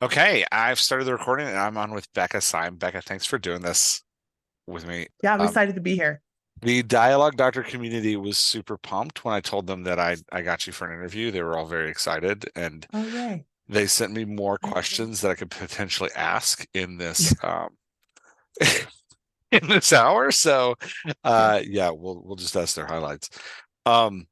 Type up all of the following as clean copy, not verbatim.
Okay, I've started the recording and I'm on with Becca Syme. Becca, thanks for doing this with me. Yeah, I'm Um, excited to be here. the Dialogue Doctor community was super pumped when I told them that I got you for an interview. They were all very excited, and Oh, yay. they sent me more I questions that I could potentially ask in Yeah, this in this hour. So yeah. yeah, we'll just ask their highlights. Um,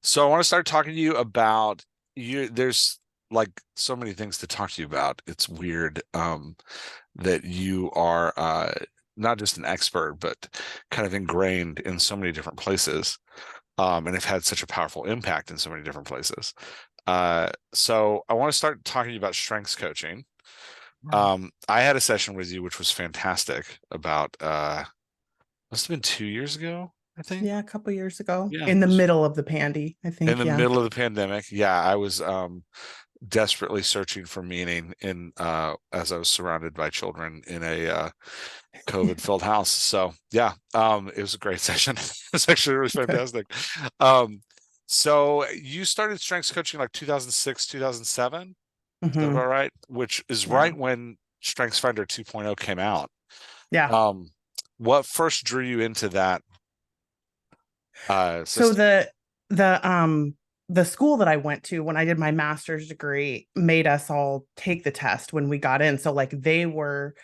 so I want to start talking to you about you. There's like so many things to talk to you about. It's weird. That you are not just an expert, but kind of ingrained in so many different places, and have had such a powerful impact in so many different places. So I want to start talking about strengths coaching. Wow. I had a session with you, which was fantastic about must have been 2 years ago, I think. Yeah, a couple years ago, Yeah, it in the was middle of the pandy, I in think. the Yeah. middle of the pandemic. Yeah, I was desperately searching for meaning in as I was surrounded by children in a COVID filled house. So yeah, it was a great session. It's actually really Good. fantastic. Um, so you started strengths coaching like 2006, 2007. Is that Hmm. about right? Which is Yeah. right when Strengths Finder 2.0 came out. Yeah. Um, what first drew you into that So system? the school that I went to when I did my master's degree made us all take the test when we got in. So like they were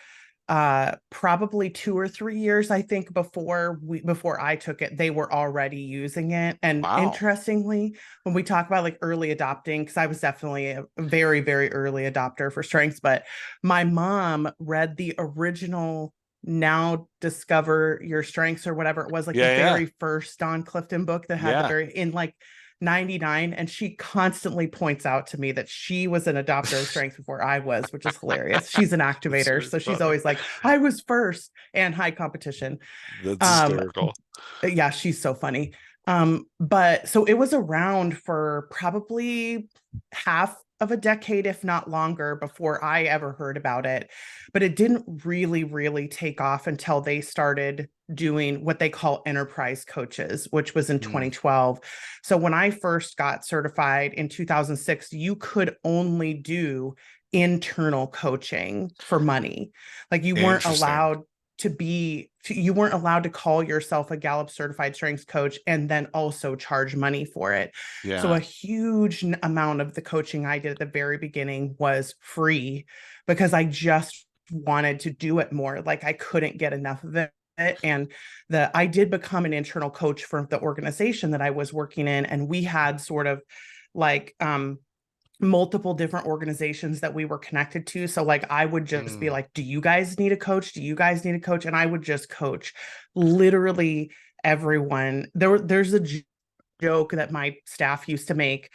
probably 2 or 3 years, I think, before I took it, they were already using it. And Wow. interestingly, when we talk about like early adopting, because I was definitely a very, very early adopter for strengths, but my mom read the original Now Discover Your Strengths or whatever it was, like the Yeah, yeah, very first Don Clifton book that had the yeah. very in like 99, and she constantly points out to me that she was an adopter of strengths before I was, which is hilarious. She's an That's activator, very so she's funny. always like, I was first and high competition. That's um hysterical. yeah, she's so funny. But so it was around for probably half of a decade, if not longer, before I ever heard about it. But it didn't really take off until they started doing what they call enterprise coaches, which was in Mm, 2012. So when I first got certified in 2006, you could only do internal coaching for money. Like interesting. you weren't allowed to call yourself a Gallup certified strengths coach and then also charge money for it. So Yeah. a huge amount of the coaching I did at the very beginning was free because I just wanted to do it more. Like I couldn't get enough of it. And I did become an internal coach for the organization that I was working in, and we had sort of like multiple different organizations that we were connected to. So like I would just be Mm. like, do you guys need a coach? Do you guys need a coach? And I would just coach literally everyone. There's a joke that my staff used to make.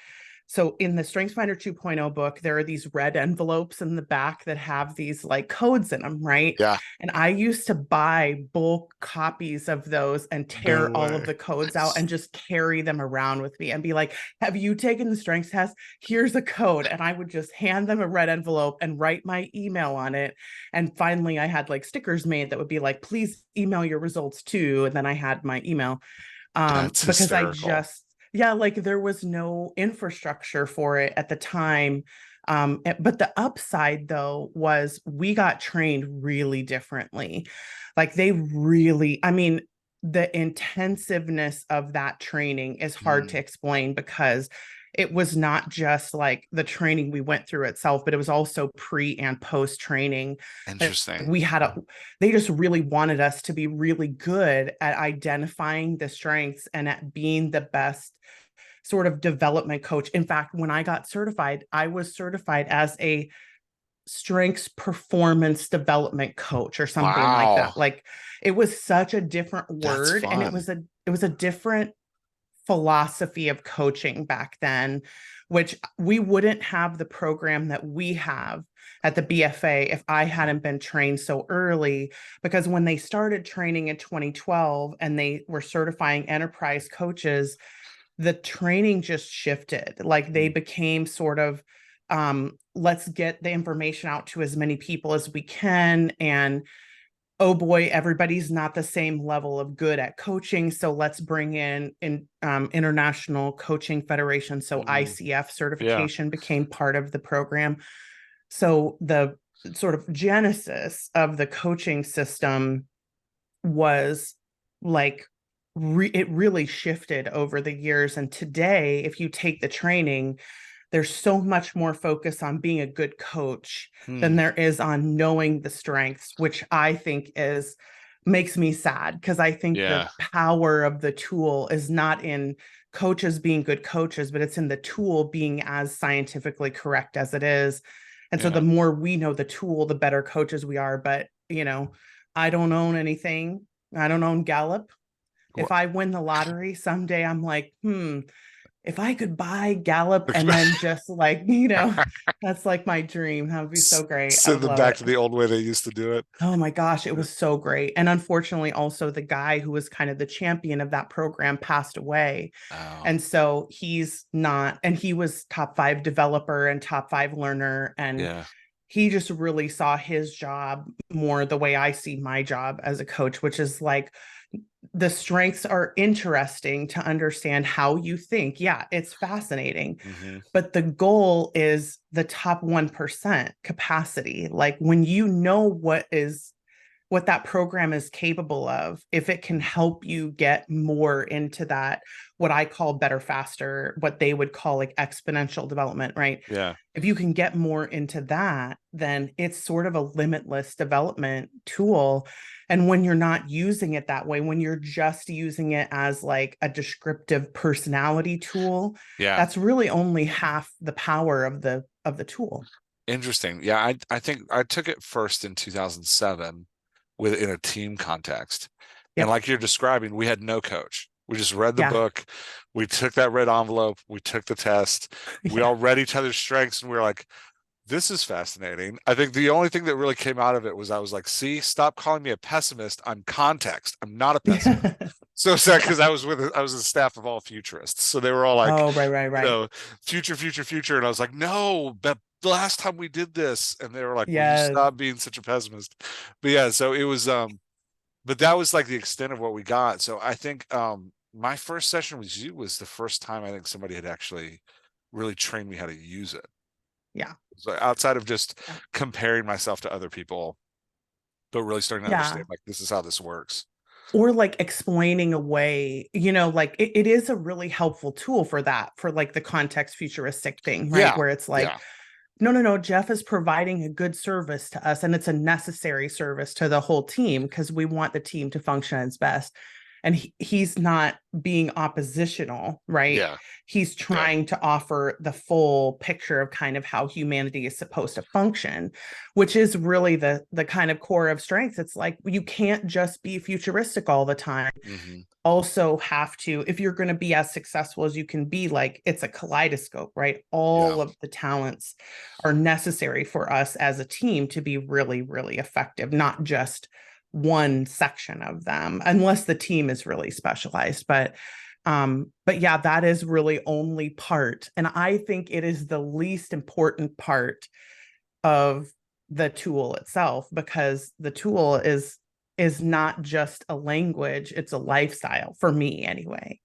So in the StrengthsFinder 2.0 book, there are these red envelopes in the back that have these like codes in them, right? Yeah. And I used to buy bulk copies of those and No tear all of way. the codes out and just carry them around with me and be like, have you taken the strengths test? Here's a code. And I would just hand them a red envelope and write my email on it. And finally, I had like stickers made that would be like, please email your results too. And then I had my email, That's because I hysterical. just, yeah, like there was no infrastructure for it at the time. But the upside though was we got trained really differently. Like they really, I mean, the intensiveness of that training is hard to Mm, explain because it was not just like the training we went through itself, but it was also pre and post training. Like interesting. we had a they just really wanted us to be really good at identifying the strengths and at being the best sort of development coach. In fact, when I got certified, I was certified as a strengths performance development coach or something like Wow. that. Like it was such a different That's word, and fun. it was a different philosophy of coaching back then, which we wouldn't have the program that we have at the BFA if I hadn't been trained so early. Because when they started training in 2012 and they were certifying enterprise coaches, the training just shifted. Like they Mm, became sort of, let's get the information out to as many people as we can. And oh boy, everybody's not the same level of good at coaching. So let's bring in International Coaching Federation. So mm, ICF yeah. certification became part of the program. So the sort of genesis of the coaching system was like it really shifted over the years. And today, if you take the training, there's so much more focus on being a good coach than Hmm. there is on knowing the strengths, which I think is makes me sad, because I think the Yeah. power of the tool is not in coaches being good coaches, but it's in the tool being as scientifically correct as it is. And so the Yeah. more we know the tool, the better coaches we are. But, I don't own anything. I don't own Gallup. If What? I win the lottery someday, I'm like, if I could buy Gallup and then just like, that's like my dream. That would be so great. I Send would them love back it. to the old way they used to do it. Oh my gosh, it was so great. And unfortunately, also the guy who was kind of the champion of that program passed away. Oh, And so he's not, and he was top 5 developer and top 5 learner. And yeah. he just really saw his job more the way I see my job as a coach, which is like the strengths are interesting to understand how you think. Yeah, it's fascinating. Hmm. But the goal is the top 1% capacity. Like when you know what that program is capable of, if it can help you get more into that, what I call better, faster, what they would call like exponential development, right? Yeah. If you can get more into that, then it's sort of a limitless development tool. And when you're not using it that way, when you're just using it as like a descriptive personality tool, Yeah. that's really only half the power of the tool. Interesting. Yeah, I think I took it first in 2007 in a team context. And Yep. like you're describing, we had no coach. We just read the Yeah. book. We took that red envelope. We took the test. We Yeah. all read each other's strengths and we were like, this is fascinating. I think the only thing that really came out of it was I was like, see, stop calling me a pessimist. I'm context. I'm not a pessimist. Yeah. So sad because I was a staff of all futurists. So they were all like, Oh, right, right, right. future, future, future. And I was like, no, but the last time we did this. And they were like, will you Yes. stop being such a pessimist? But yeah, so it was but that was like the extent of what we got. So I think my first session with you was the first time I think somebody had actually really trained me how to use it. Yeah. So outside of just comparing myself to other people, but really starting to Yeah. understand like this is how this works. Or like explaining away, like it is a really helpful tool for that, for like the context futuristic thing, right? Yeah. Where it's like, Yeah. no, no, no, Jeff is providing a good service to us, and it's a necessary service to the whole team because we want the team to function its best. And he's not being oppositional, right? Yeah. He's Yeah. trying to offer the full picture of kind of how humanity is supposed to function, which is really the kind of core of strengths. It's like you can't just be futuristic all the time. Hmm. Also have to, if you're going to be as successful as you can be, like it's a kaleidoscope, right? Yeah. All of the talents are necessary for us as a team to be really, really effective, not just one section of them, unless the team is really specialized. But yeah, that is really only part. And I think it is the least important part of the tool itself, because the tool is not just a language, it's a lifestyle for me anyway.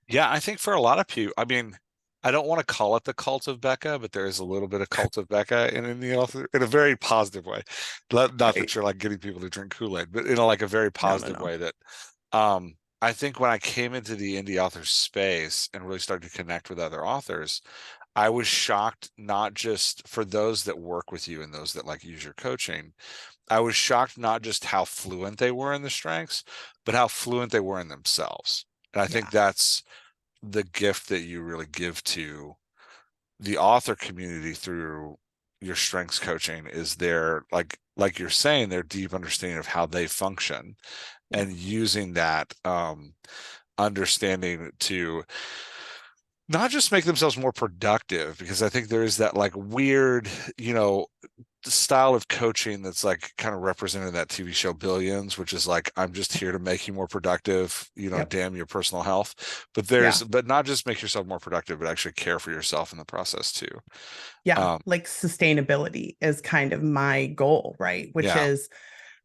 Yeah, I think for a lot of people, I mean, I don't want to call it the cult of Becca, but there is a little bit of cult of Becca in the author in a very positive way. Not that Right. you're like getting people to drink Kool-Aid, but in a, like a very No, no, positive no. way that I think when I came into the indie author space and really started to connect with other authors, I was shocked not just for those that work with you and those that like use your coaching. I was shocked not just how fluent they were in the strengths, but how fluent they were in themselves. And I think Yeah. that's the gift that you really give to the author community through your strengths coaching is their like you're saying their deep understanding of how they function Yeah. and using that understanding to not just make themselves more productive because I think there is that like weird style of coaching that's like kind of represented in that TV show Billions, which is like, I'm just here to make you more productive, Yep. damn your personal health. But Yeah. but not just make yourself more productive, but actually care for yourself in the process too. Yeah. Um, Like sustainability is kind of my goal, right? Which yeah. is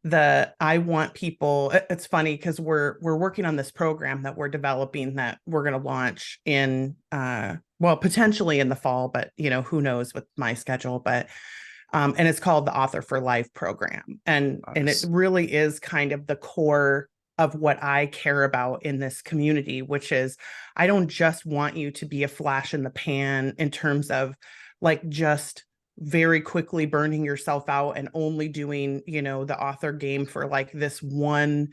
I want people, it's funny because we're working on this program that we're developing that we're going to launch in well, potentially in the fall, but who knows with my schedule. But And it's called the Author for Life program. And it Nice. really is kind of the core of what I care about in this community, which is I don't just want you to be a flash in the pan in terms of like just very quickly burning yourself out and only doing, the author game for like this one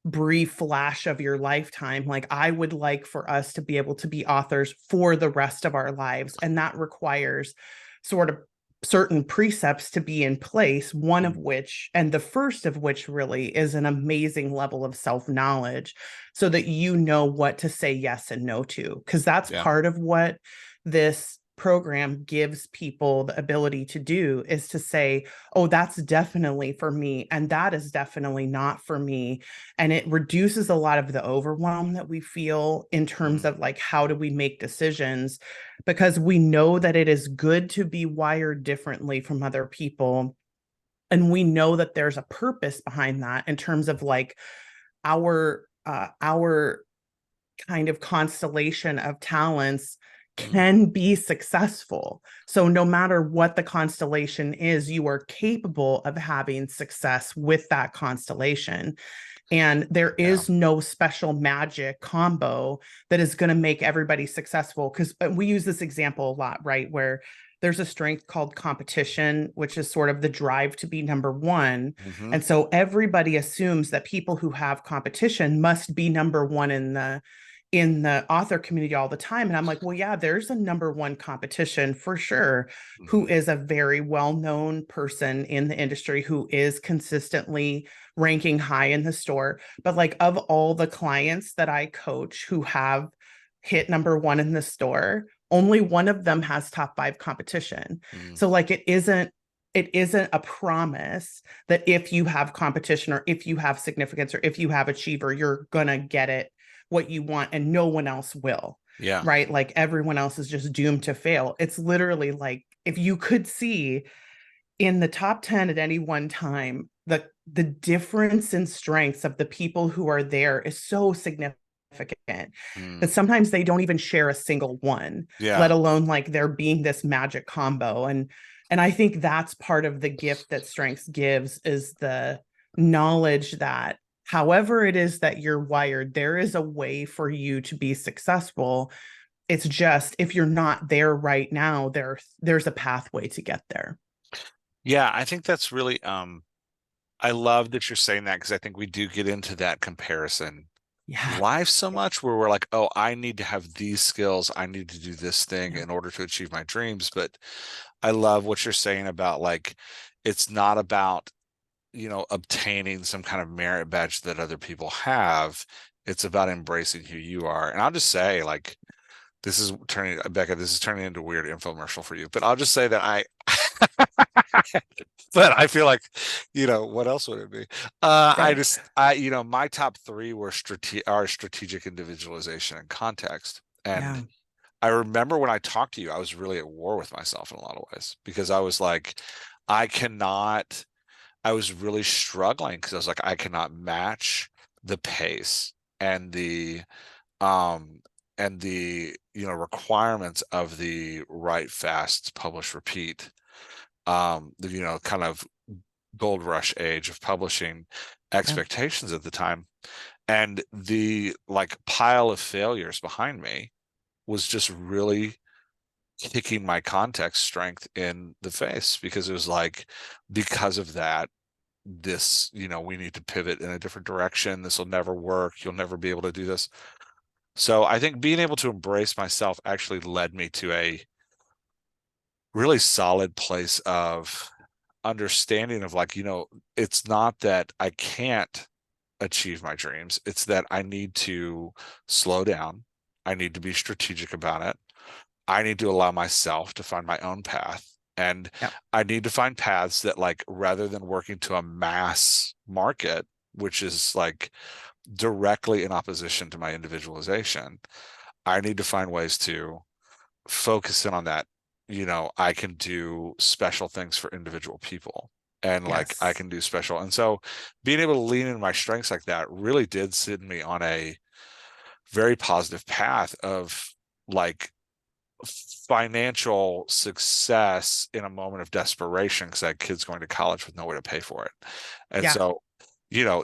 brief flash of your lifetime. Like, I would like for us to be able to be authors for the rest of our lives. And that requires sort of certain precepts to be in place, one of Mm. which, and the first of which, really is an amazing level of self knowledge so that you know what to say yes and no to. Because that's Yeah. part of what this program gives people the ability to do, is to say, oh, that's definitely for me, and that is definitely not for me. And it reduces a lot of the overwhelm that we feel in terms Mm. of like, how do we make decisions, because we know that it is good to be wired differently from other people, and we know that there's a purpose behind that in terms of like our kind of constellation of talents Mm. can be successful. So no matter what the constellation is, you are capable of having success with that constellation. And there Yeah. is no special magic combo that is going to make everybody successful. Because we use this example a lot, right? Where there's a strength called competition, which is sort of the drive to be number one. Hmm. And so everybody assumes that people who have competition must be number one in the author community all the time. And I'm like, well, yeah, there's a number one competition for sure, who Hmm. is a very well-known person in the industry who is consistently ranking high in the store. But like, of all the clients that I coach who have hit number one in the store, only one of them has top five competition. Mm. So like, it isn't a promise that if you have competition or if you have significance or if you have achiever, you're gonna get it what you want and no one else will. Yeah. Right? Like, everyone else is just doomed to fail. It's literally like, if you could see in the top 10 at any one time, the difference in strengths of the people who are there is so significant Mm. that sometimes they don't even share a single one, let Yeah. alone like there being this magic combo. And I think that's part of the gift that strengths gives, is the knowledge that however it is that you're wired, there is a way for you to be successful. It's just, if you're not there right now, there's a pathway to get there. Yeah. I think that's really, I love that you're saying that, because I think we do get into that comparison Yeah. life so much where we're like, oh, I need to have these skills. I need to do this thing Yeah. in order to achieve my dreams. But I love what you're saying about like, it's not about, obtaining some kind of merit badge that other people have. It's about embracing who you are. And I'll just say, like, this is turning, Becca, this is turning into a weird infomercial for you, but I'll just say that but I feel like, what else would it be? I Right. just, my top three were strategic individualization and context. And Yeah. I remember when I talked to you, I was really at war with myself in a lot of ways, because I was like, I cannot, I was really struggling, because I was like, I cannot match the pace and um, the requirements of the write fast, publish, repeat, kind of gold rush age of publishing Yeah. expectations at the time. And the like pile of failures behind me was just really kicking my context strength in the face, because it was like, because of that, this, we need to pivot in a different direction. This will never work. You'll never be able to do this. So I think being able to embrace myself actually led me to a really solid place of understanding of like, it's not that I can't achieve my dreams. It's that I need to slow down. I need to be strategic about it. I need to allow myself to find my own path. And Yeah. I need to find paths that, like, rather than working to a mass market, which is like directly in opposition to my individualization, I need to find ways to focus in on that. I can do special things for individual people, and like I Yes. can do special. And so being able to lean into my strengths like that really did send me on a very positive path of like financial success in a moment of desperation because I had kids going to college with no way to pay for it. And Yeah. so,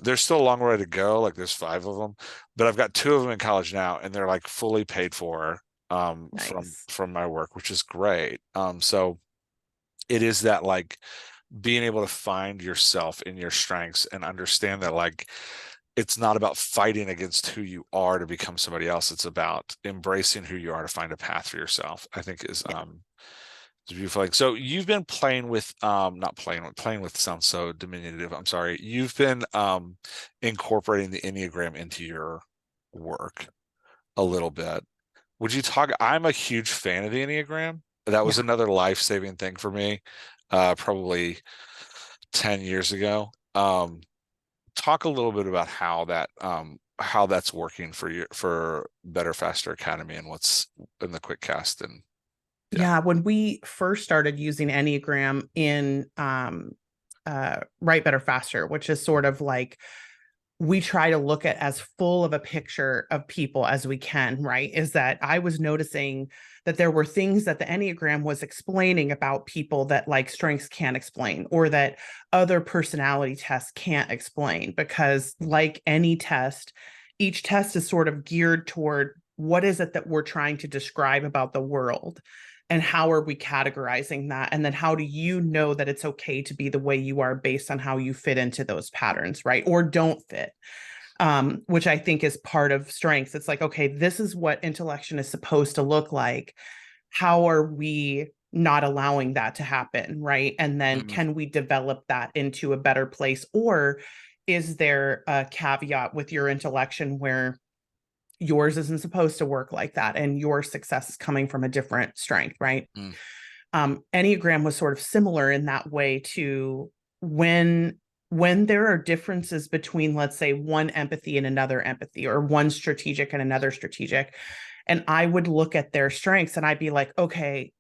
there's still a long way to go. Like there's five of them, but I've got two of them in college now, and they're like fully paid for from Nice. my work, which is great. So it is that like being able to find yourself in your strengths and understand that like it's not about fighting against who you are to become somebody else. It's about embracing who you are to find a path for yourself. I think is Yeah. it's beautiful. Like, so you've been playing with not playing with sounds so diminutive. I'm sorry. You've been incorporating the Enneagram into your work a little bit. Would you talk? I'm a huge fan of the Enneagram. That was Yeah. another life-saving thing for me, probably 10 years ago. Talk a little bit about how that's working for you for Better Faster Academy and what's in the quick cast and yeah. Yeah, when we first started using Enneagram in Write Better Faster, which is sort of like we try to look at as full of a picture of people as we can, right? Is that I was noticing that there were things that the Enneagram was explaining about people that like strengths can't explain, or that other personality tests can't explain, because like any test, each test is sort of geared toward what is it that we're trying to describe about the world, and how are we categorizing that, and then how do you know that it's okay to be the way you are based on how you fit into those patterns, right, or don't fit, which I think is part of strengths. It's like, okay, this is what intellection is supposed to look like. How are we not allowing that to happen, right? And then Mhm. can we develop that into a better place, or is there a caveat with your intellection where yours isn't supposed to work like that and your success is coming from a different strength, right? Mm. Enneagram was sort of similar in that way to when there are differences between, let's say, one empathy and another empathy, or one strategic and another strategic, and I would look at their strengths and I'd be like, okay,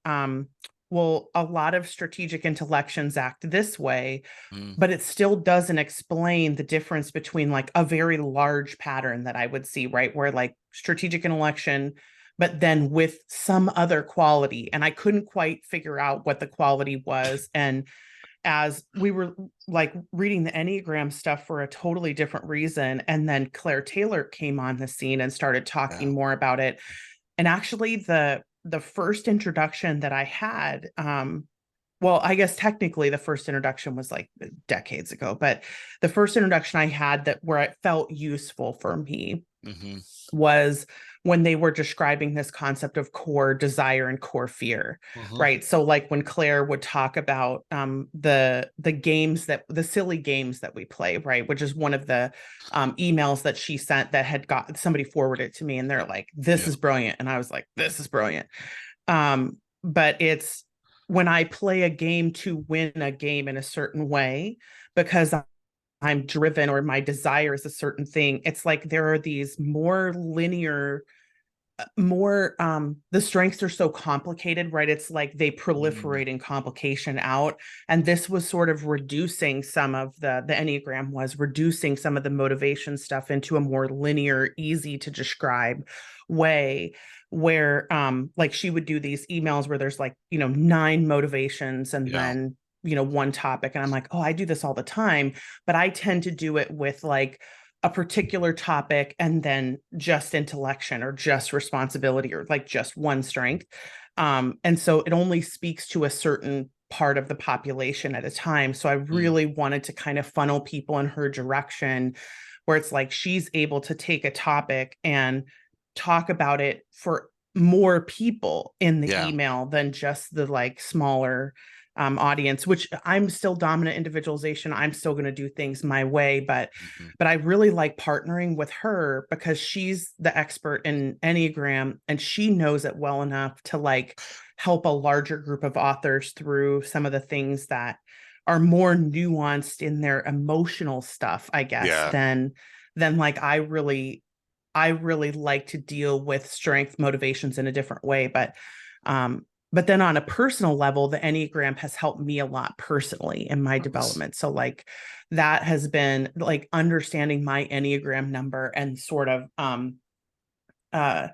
well, a lot of strategic intellections act this way, Mm. but it still doesn't explain the difference between like a very large pattern that I would see, right? Where like strategic intellection, but then with some other quality. And I couldn't quite figure out what the quality was. And as we were like reading the Enneagram stuff for a totally different reason, and then Claire Taylor came on the scene and started Yeah. talking more about it. And actually the first introduction that I had, well, I guess technically the first introduction was like decades ago, but the first introduction I had that where it felt useful for me Hmm. was when they were describing this concept of core desire and core fear, Hmm. right? So like when Claire would talk about the games, that the silly games that we play, right, which is one of the emails that she sent that had got somebody forwarded to me, and they're like, this Yeah. is brilliant, and I was like, this is brilliant. But it's when I play a game to win a game in a certain way because I'm driven or my desire is a certain thing. It's like there are these more linear, more the strengths are so complicated, right? It's like they Mm. proliferate in complication out. And this was sort of reducing some of the Enneagram was reducing some of the motivation stuff into a more linear, easy to describe way, where like she would do these emails where there's like, 9 motivations and Yeah. then one topic, and I'm like, oh, I do this all the time, but I tend to do it with like a particular topic and then just intellection or just responsibility or like just one strength. And so it only speaks to a certain part of the population at a time. So I Mm. really wanted to kind of funnel people in her direction, where it's like she's able to take a topic and talk about it for more people in the Yeah. email than just the like smaller audience, which I'm still dominant individualization. I'm still going to do things my way, but Hmm. I really like partnering with her because she's the expert in Enneagram and she knows it well enough to like help a larger group of authors through some of the things that are more nuanced in their emotional stuff, I guess, Yeah. than like I really like to deal with strength motivations in a different way. But then on a personal level, the Enneagram has helped me a lot personally in my Nice. development. So like that has been like understanding my Enneagram number and sort of uh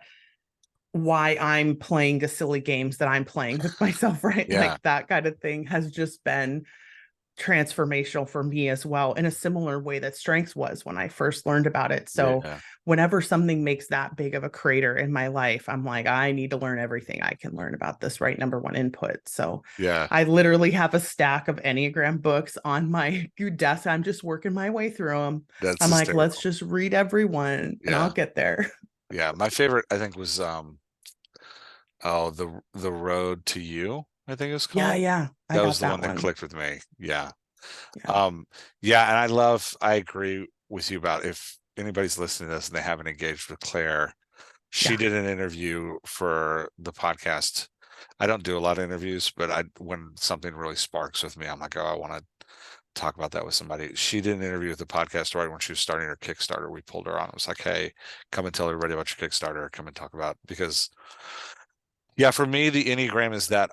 why I'm playing the silly games that I'm playing with myself, right? Yeah. Like that kind of thing has just been transformational for me as well, in a similar way that strengths was when I first learned about it. So Yeah. whenever something makes that big of a crater in my life, I'm like, I need to learn everything I can learn about this, right? Number one input. So Yeah. I literally have a stack of Enneagram books on my desk. I'm just working my way through them. That's I'm like, let's hysterical. just read everyone and I'll Yeah. get there. Yeah. My favorite, I think, was oh, the Road to You, I think it's Yeah, called. yeah, I That was got the one that that one. clicked with me. Yeah. Yeah, Um, yeah, and I agree with you about if anybody's listening to this and they haven't engaged with Claire, she yeah, did an interview for the podcast. I don't do a lot of interviews, but when something really sparks with me, I'm like, oh, I want to talk about that with somebody. She did an interview with the podcast right when she was starting her Kickstarter. We pulled her on. It was like, hey, come and tell everybody about your Kickstarter. Come and talk about because yeah, for me, the Enneagram is that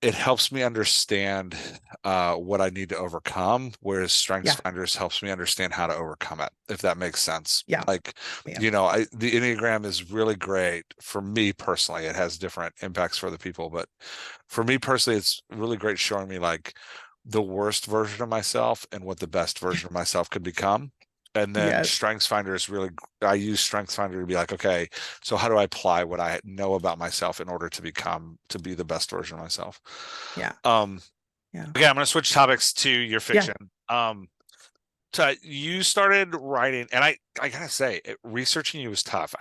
it helps me understand what I need to overcome, whereas Strengths yeah, Finders helps me understand how to overcome it, if that makes sense. yeah, Like, yeah, the Enneagram is really great for me personally. It has different impacts for other people, but for me personally, it's really great showing me like the worst version of myself and what the best version of myself could become. And then yes, Strengths Finder is really, I use Strengths Finder to be like, okay, so how do I apply what I know about myself in order to be the best version of myself? yeah, Um, yeah, okay, I'm going to switch topics to your yeah, fiction. So you started writing, and I gotta say, researching you was tough.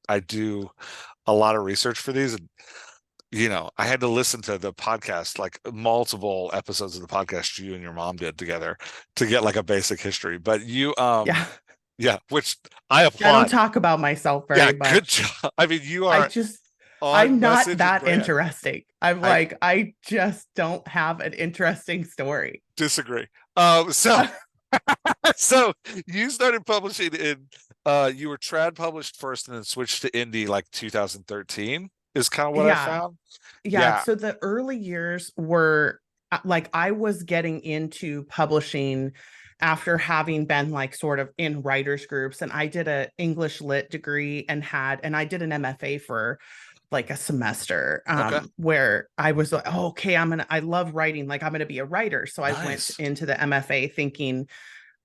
I do a lot of research for these, and I had to listen to the podcast, like multiple episodes of the podcast you and your mom did together to get like a basic history. But yeah. yeah, which I I don't applaud. talk about myself Yeah, very good much. job. I mean, you I are just, on I'm not message and that brand. interesting. I'm I like, I just don't have an interesting story. disagree. So so you started publishing you were trad published first and then switched to indie like 2013 is kind of what I Yeah. found. Yeah. Yeah. So the early years were like, I was getting into publishing after having been like sort of in writers groups, and I did a English lit degree and I did an MFA for like a semester, Okay. where I was like, oh, okay, I love writing, like I'm gonna be a writer. So I went Nice. into the MFA thinking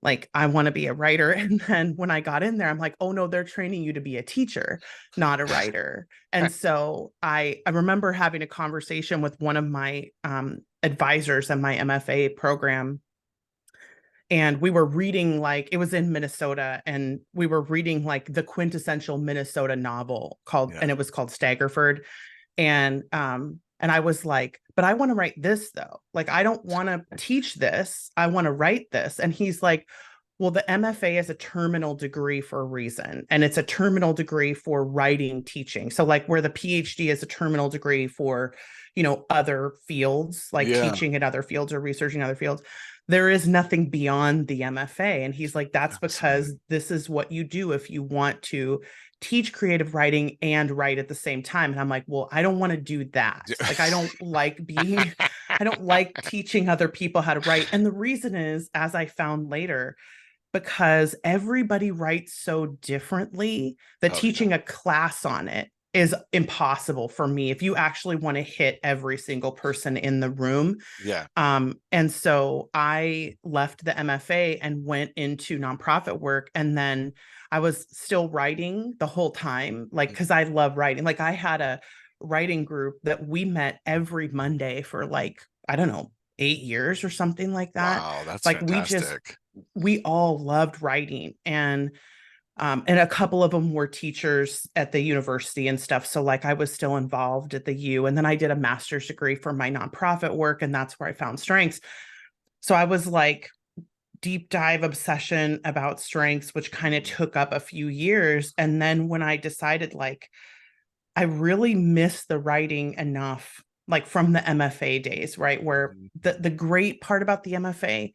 like I want to be a writer. And then when I got in there, I'm like, oh no, they're training you to be a teacher, not a writer. And so I remember having a conversation with one of my advisors in my MFA program, and we were reading, like, it was in Minnesota, and we were reading like the quintessential Minnesota novel called, Yeah. and it was called Staggerford. And I was like, but I want to write this though. Like, I don't want to teach this. I want to write this. And he's like, well, the MFA is a terminal degree for a reason. And it's a terminal degree for writing teaching. So like where the PhD is a terminal degree for, other fields, like Yeah. teaching in other fields or researching other fields, there is nothing beyond the MFA. And he's like, that's because Fascinating. this is what you do if you want to teach creative writing and write at the same time. And I'm like, well, I don't want to do that. Like, I don't like teaching other people how to write. And the reason is, as I found later, because everybody writes so differently, that Oh yeah. teaching a class on it is impossible for me if you actually want to hit every single person in the room. Yeah. And so I left the MFA and went into nonprofit work. And then I was still writing the whole time, like, because I love writing. Like, I had a writing group that we met every Monday for like, I don't know, 8 years or something like that. Wow, that's Like, fantastic. we all loved writing. And a couple of them were teachers at the university and stuff. So like I was still involved at the U. And then I did a master's degree for my nonprofit work, and that's where I found strengths. So I was like deep dive obsession about strengths, which kind of Mm, took up a few years. And then when I decided, like, I really miss the writing enough, like from the MFA days, right? Where mm, the great part about the MFA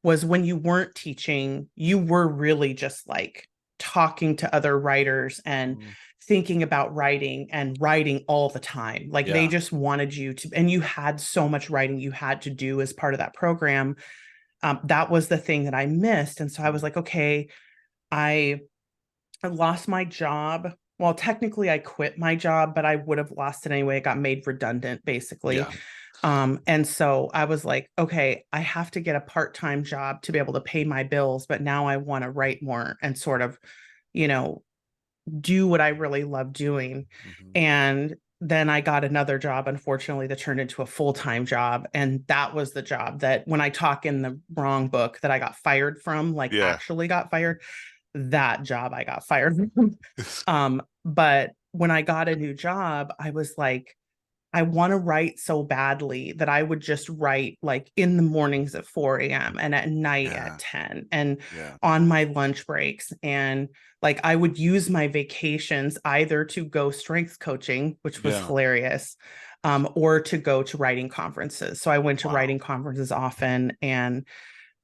was when you weren't teaching, you were really just like talking to other writers and mm. thinking about writing and writing all the time. Like, they Yeah. just wanted you to, and you had so much writing you had to do as part of that program. That was the thing that I missed. And so I was Mm, like, okay, I, I lost my job well, technically I quit my job, but I would have lost it anyway. It got made redundant basically. Yeah. And so I was like, okay, I have to get a part-time job to be able to pay my bills, but now I want to write more and sort of, you know, do what I really love doing. Hmm. And then I got another job, unfortunately, that turned into a full-time job. And that was the job that when I talk in the wrong book that I got fired from, like Yeah. actually got fired, that job I got fired from. But when I got a new job, I was like, I want to write so badly that I would just write like in the mornings at 4 a.m. and at night at Yeah. 10 and Yeah. on my lunch breaks. And like I would use my vacations either to go strength coaching, which was Yeah. hilarious, or to go to writing conferences. So I went to Wow. writing conferences often, and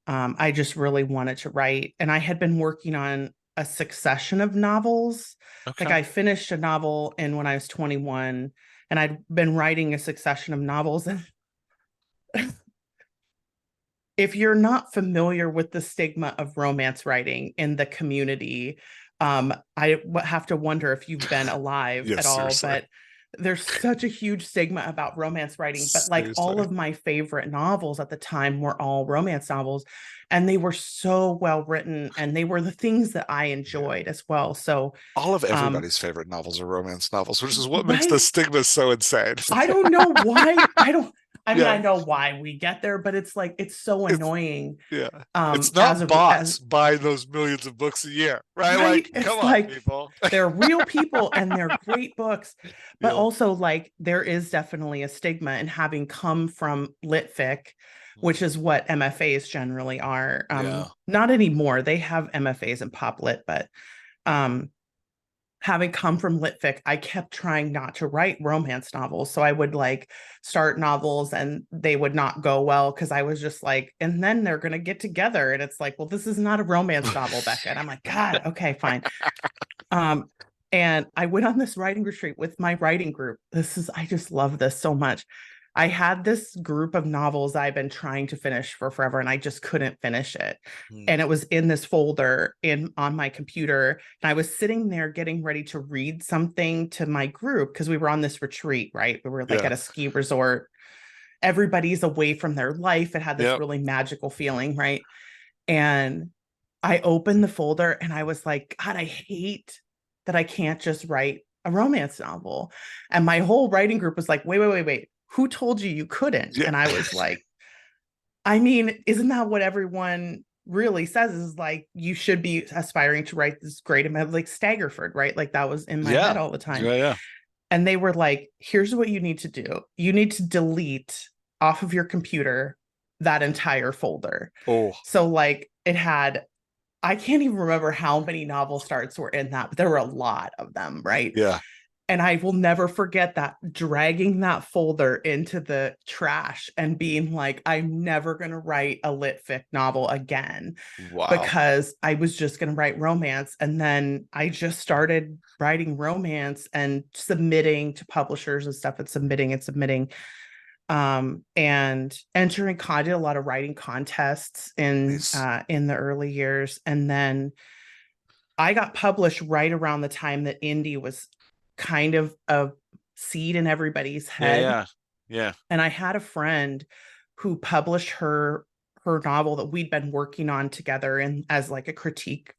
I just really wanted to write. And I had been working on a succession of novels. Like Okay. I finished a novel in when I was 21, and I'd been writing a succession of novels. And if you're not familiar with the stigma of romance writing in the community, I have to wonder if you've been alive Yes, at all, seriously. but there's such a huge stigma about romance writing. But like all Seriously. of my favorite novels at the time were all romance novels, and they were so well written, and they were the things that I Yeah. enjoyed as well. So, All of um, everybody's favorite novels are romance novels, which is what makes the right, stigma so insane. I don't know why. I mean, I Yeah. know why we get there, but it's like it's so It's annoying. yeah. It's As not a as bots buying those millions of books a year, right? right, Like, come it's on, like people. they're real people and they're great books, but Yeah. also like there is definitely a stigma in having come from lit fic, which Mm. is what MFAs generally are. Yeah. Not anymore, they have MFAs in pop lit, but um having come from lit fic, I kept trying not to write romance novels. So I would like start novels and they would not go well because I was just like, and then they're going to get together. And it's like, well, this is not a romance novel, Becca. And I'm like, God, okay, fine. Um, and I went on this writing retreat with my writing group. I just love this so much. I had this group of novels I've been trying to finish for forever, and I just couldn't finish it. Mm. And it was in this folder in on my computer. And I was sitting there getting ready to read something to my group because we were on this retreat, right? We were like Yeah. at a ski resort. Everybody's away from their life. It had this Yep. really magical feeling, right? And I opened the folder and I was like, God, I hate that I can't just write a romance novel. And my whole writing group was like, wait. Who told you you couldn't? Yeah. And I was like, I mean, isn't that what everyone really says is like you should be aspiring to write this great amount like Staggerford, right? Like that was in my head Yeah. all the time. Yeah. Yeah. And they were like, here's what you need to do. You need to delete off of your computer that entire folder. Oh, So like it had I can't even remember how many novel starts were in that, but there were a lot of them, right? yeah. And I will never forget that dragging that folder into the trash and being like, I'm never going to write a lit fic novel again Wow. because I was just going to write romance. And then I just started writing romance and submitting to publishers and stuff and submitting and entering I did a lot of writing contests Nice. in the early years, and then I got published right around the time that indie was kind of a seed in everybody's Yeah. head. Yeah. Yeah. And I had a friend who published her novel that we'd been working on together in as like a critique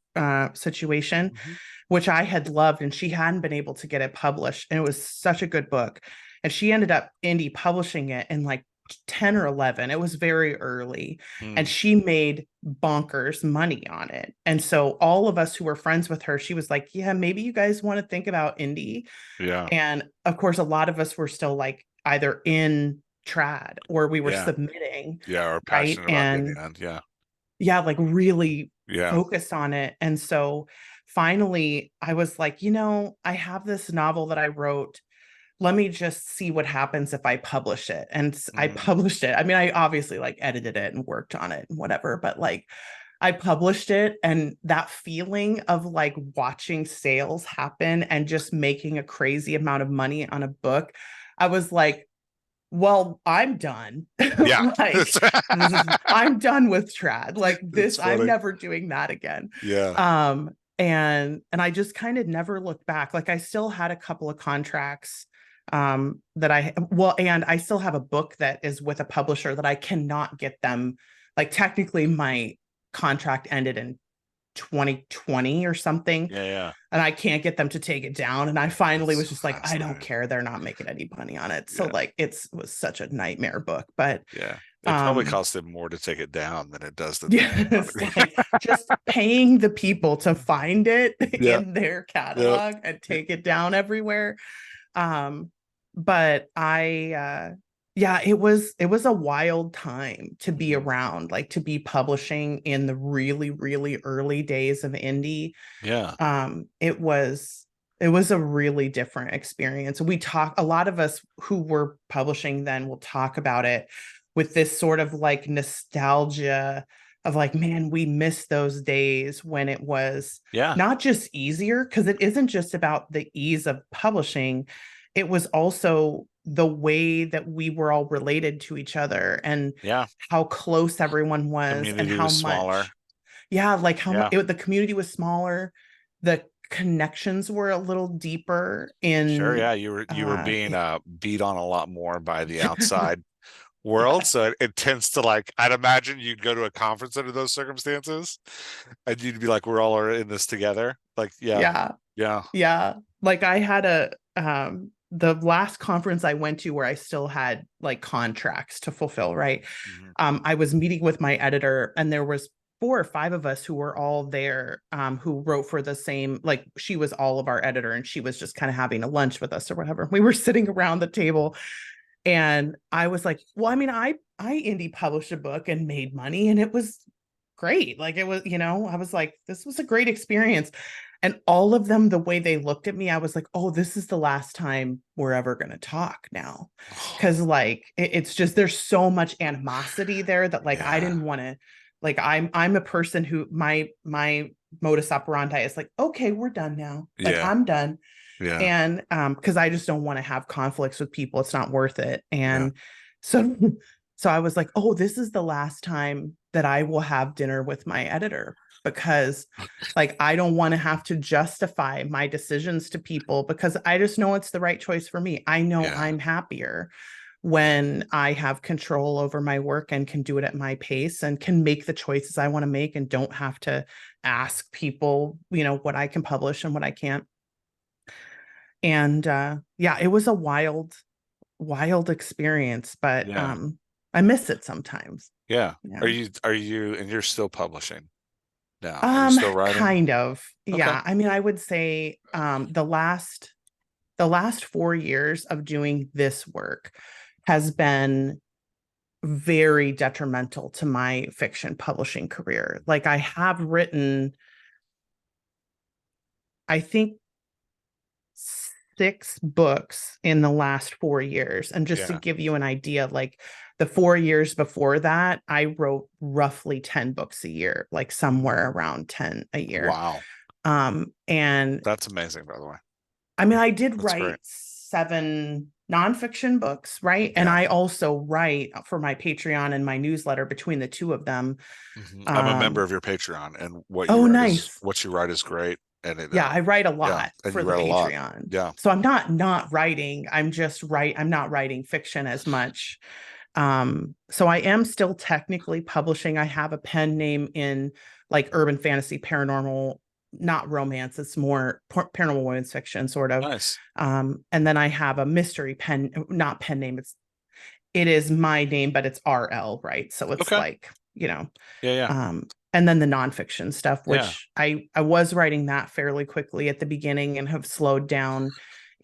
situation, Hmm. which I had loved, and she hadn't been able to get it published. And it was such a good book. And she ended up indie publishing it in like 10 or 11. It was very early. And Mm. she made bonkers money on it. And so all of us who were friends with her, she was like, yeah, maybe you guys want to think about indie. Yeah. And of course, a lot of us were still like either in trad or we were Yeah. submitting, Yeah. Or right? passionate about getting And it. Yeah. yeah, like really Yeah. focused on it. And so finally, I was like, I have this novel that I wrote. Let me just see what happens if I publish it. And I Mm. published it. I mean, I obviously like edited it and worked on it and whatever, but like I published it, and that feeling of like watching sales happen and just making a crazy amount of money on a book, I was like, well, I'm done. Yeah. Like I'm done with trad. Like It's this, I'm funny. never doing that again. Yeah. and I just kind of never looked back. Like I still had a couple of contracts that and I still have a book that is with a publisher that I cannot get them. Like technically my contract ended in 2020 or something, Yeah, yeah. and I can't get them to take it down. And I finally That's was so just like, I don't fascinating. care. They're not making any money on it. So Yeah, like it was such a nightmare book. But yeah. It probably um costs them more to take it down than it does to make yes, money. like just paying the people to find it Yeah, in their yeah. catalog and take it down everywhere. But yeah, it was a wild time to be Mhm. around, like to be publishing in the really, really early days of indie. Yeah, It was a really different experience. A lot of us who were publishing then will talk about it with this sort of like nostalgia of like, man, we miss those days when it was yeah, not just easier, because it isn't just about the ease of publishing, it was also the way that we were all related to each other and yeah. how close everyone was and Community how was smaller. much, yeah, like how much Yeah, the community was smaller, the connections were a little deeper sure. in Yeah, you were being beat on a lot more by the outside world, yeah, so it tends to like. I'd imagine you'd go to a conference under those circumstances, and you'd be like, "We're all are in this together." Like, yeah, yeah, yeah. yeah. Like I had a the last conference I went to where I still had like contracts to fulfill, right? Mhm. I was meeting with my editor, and there was four or five of us who were all there, who wrote for the same, like she was all of our editor, and she was just kind of having a lunch with us or whatever. We were sitting around the table, and I was like, well, I mean, I indie published a book and made money, and it was great. Like it was, I was like, this was a great experience. And all of them, the way they looked at me, I was like, oh, this is the last time we're ever going to talk now. Cause like it's just, there's so much animosity there that like I Yeah, didn't want to, like I'm a person who my modus operandi is like, okay, we're done now. Like yeah, I'm done. yeah, And because I just don't want to have conflicts with people. It's not worth it. yeah, And so so I was like, oh, this is the last time that I will have dinner with my editor, because like I don't want to have to justify my decisions to people, because I just know it's the right choice for me. I know yeah, I'm happier when I have control over my work and can do it at my pace and can make the choices I want to make and don't have to ask people, what I can publish and what I can't. And yeah, it was a wild experience, but yeah, I miss it sometimes. yeah. Yeah. And you're still publishing now? Are you still writing? Kind of. Okay. Yeah. I mean, I would say the last 4 years of doing this work has been very detrimental to my fiction publishing career. Like I have written, I think, 6 books in the last 4 years. And just to Yeah. give you an idea, like the 4 years before that, I wrote roughly 10 books a year, like somewhere around 10 a year. Wow. And That's amazing, by the way. I mean, I did That's great. write 7 nonfiction books, right? And Yeah. I also write for my Patreon and my newsletter between the two of them. I'm a member Um, of your Patreon, and oh, nice. what you write is great. And Yeah, I write a yeah, lot and for you the write a lot. Patreon. Yeah. So I'm not writing. I'm not writing fiction as much. So I am still technically publishing. I have a pen name in like urban fantasy, paranormal, not romance. It's more paranormal women's fiction, sort of. Nice. And then I have a mystery pen, not pen name. It is my name, but it's RL, right? So it's Okay. like, Yeah, yeah, and then the nonfiction stuff, yeah, which I was writing that fairly quickly at the beginning and have slowed down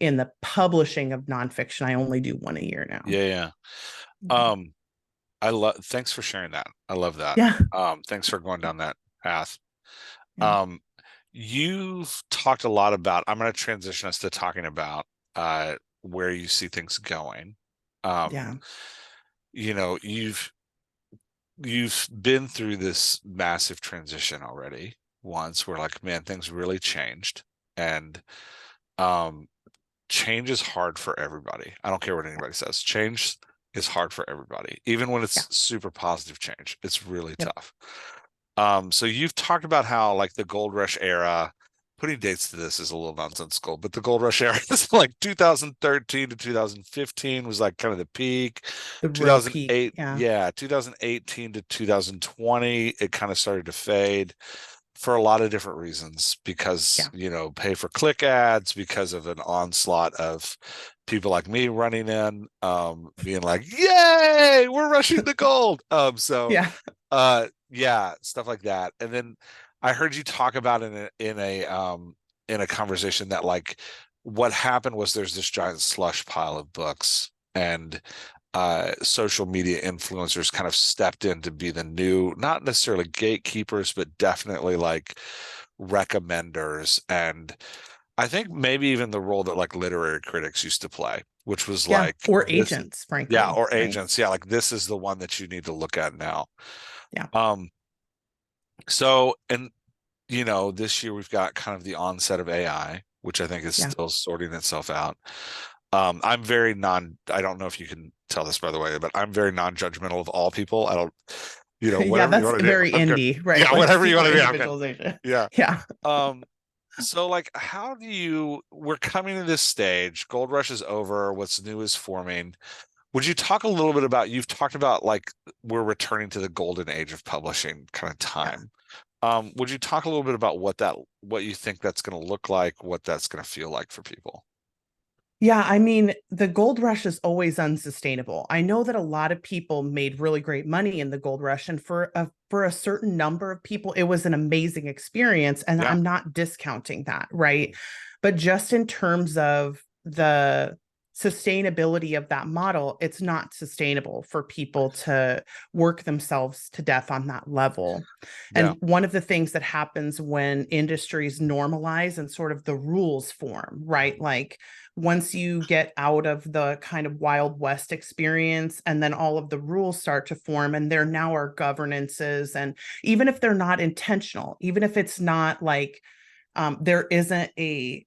in the publishing of nonfiction. I only do one a year now. yeah, yeah. Um, I love. Thanks for sharing that. I love that. Yeah. Thanks for going down that path. Yeah. Um, you've talked a lot about. I'm going to transition us to talking about where you see things going. Um, Yeah. you know, you've been through this massive transition already once where like, man, things really changed. And um change is hard for everybody. I don't care what Yeah. anybody says. Change is hard for everybody. Even when Yeah. it's super positive change, it's really Yep. tough. So you've talked about how like the gold rush era, putting dates to this is a little nonsensical, but the gold rush era is like 2013 to 2015 was like kind of the peak. The real peak. 2008, Yeah. yeah, 2018 to 2020, it kind of started to fade for a lot of different reasons because, Yeah. pay for click ads, because of an onslaught of people like me running in, being like, yay, we're rushing the gold. Yeah. Yeah, stuff like that. And then I heard you talk about in a conversation that like what happened was there's this giant slush pile of books, and social media influencers kind of stepped in to be the new, not necessarily gatekeepers, but definitely like recommenders. And I think maybe even the role that like literary critics used to play, which was Yeah. like Or this, agents, yeah, frankly. or Right. agents, yeah, like this is the one that you need to look at now. Yeah. Um, so and this year we've got kind of the onset of AI, which I think is Yeah. still sorting itself out. I don't know if you can tell this by the way, but I'm very non-judgmental of all people. I don't, Yeah. whatever you That's want to do, very I'm good. indie, right? Yeah, Like whatever you want super to do, I'm good. individualization. Yeah. Yeah. Um, so like we're coming to this stage, Gold Rush is over, what's new is forming. Would you talk a little bit about, you've talked about like we're returning to the golden age of publishing kind of Yeah. time. Would you talk a little bit about what you think that's going to look like, what that's going to feel like for people? Yeah, I mean, the gold rush is always unsustainable. I know that a lot of people made really great money in the gold rush, and for a certain number of people, it was an amazing experience, and Yeah. I'm not discounting that, right? But just in terms of the sustainability of that model, it's not sustainable for people to work themselves to death on that level. Yeah. And one of the things that happens when industries normalize and sort of the rules form, right? Like once you get out of the kind of Wild West experience, and then all of the rules start to form, and there now are governances. And even if they're not intentional, even if it's not like there isn't a,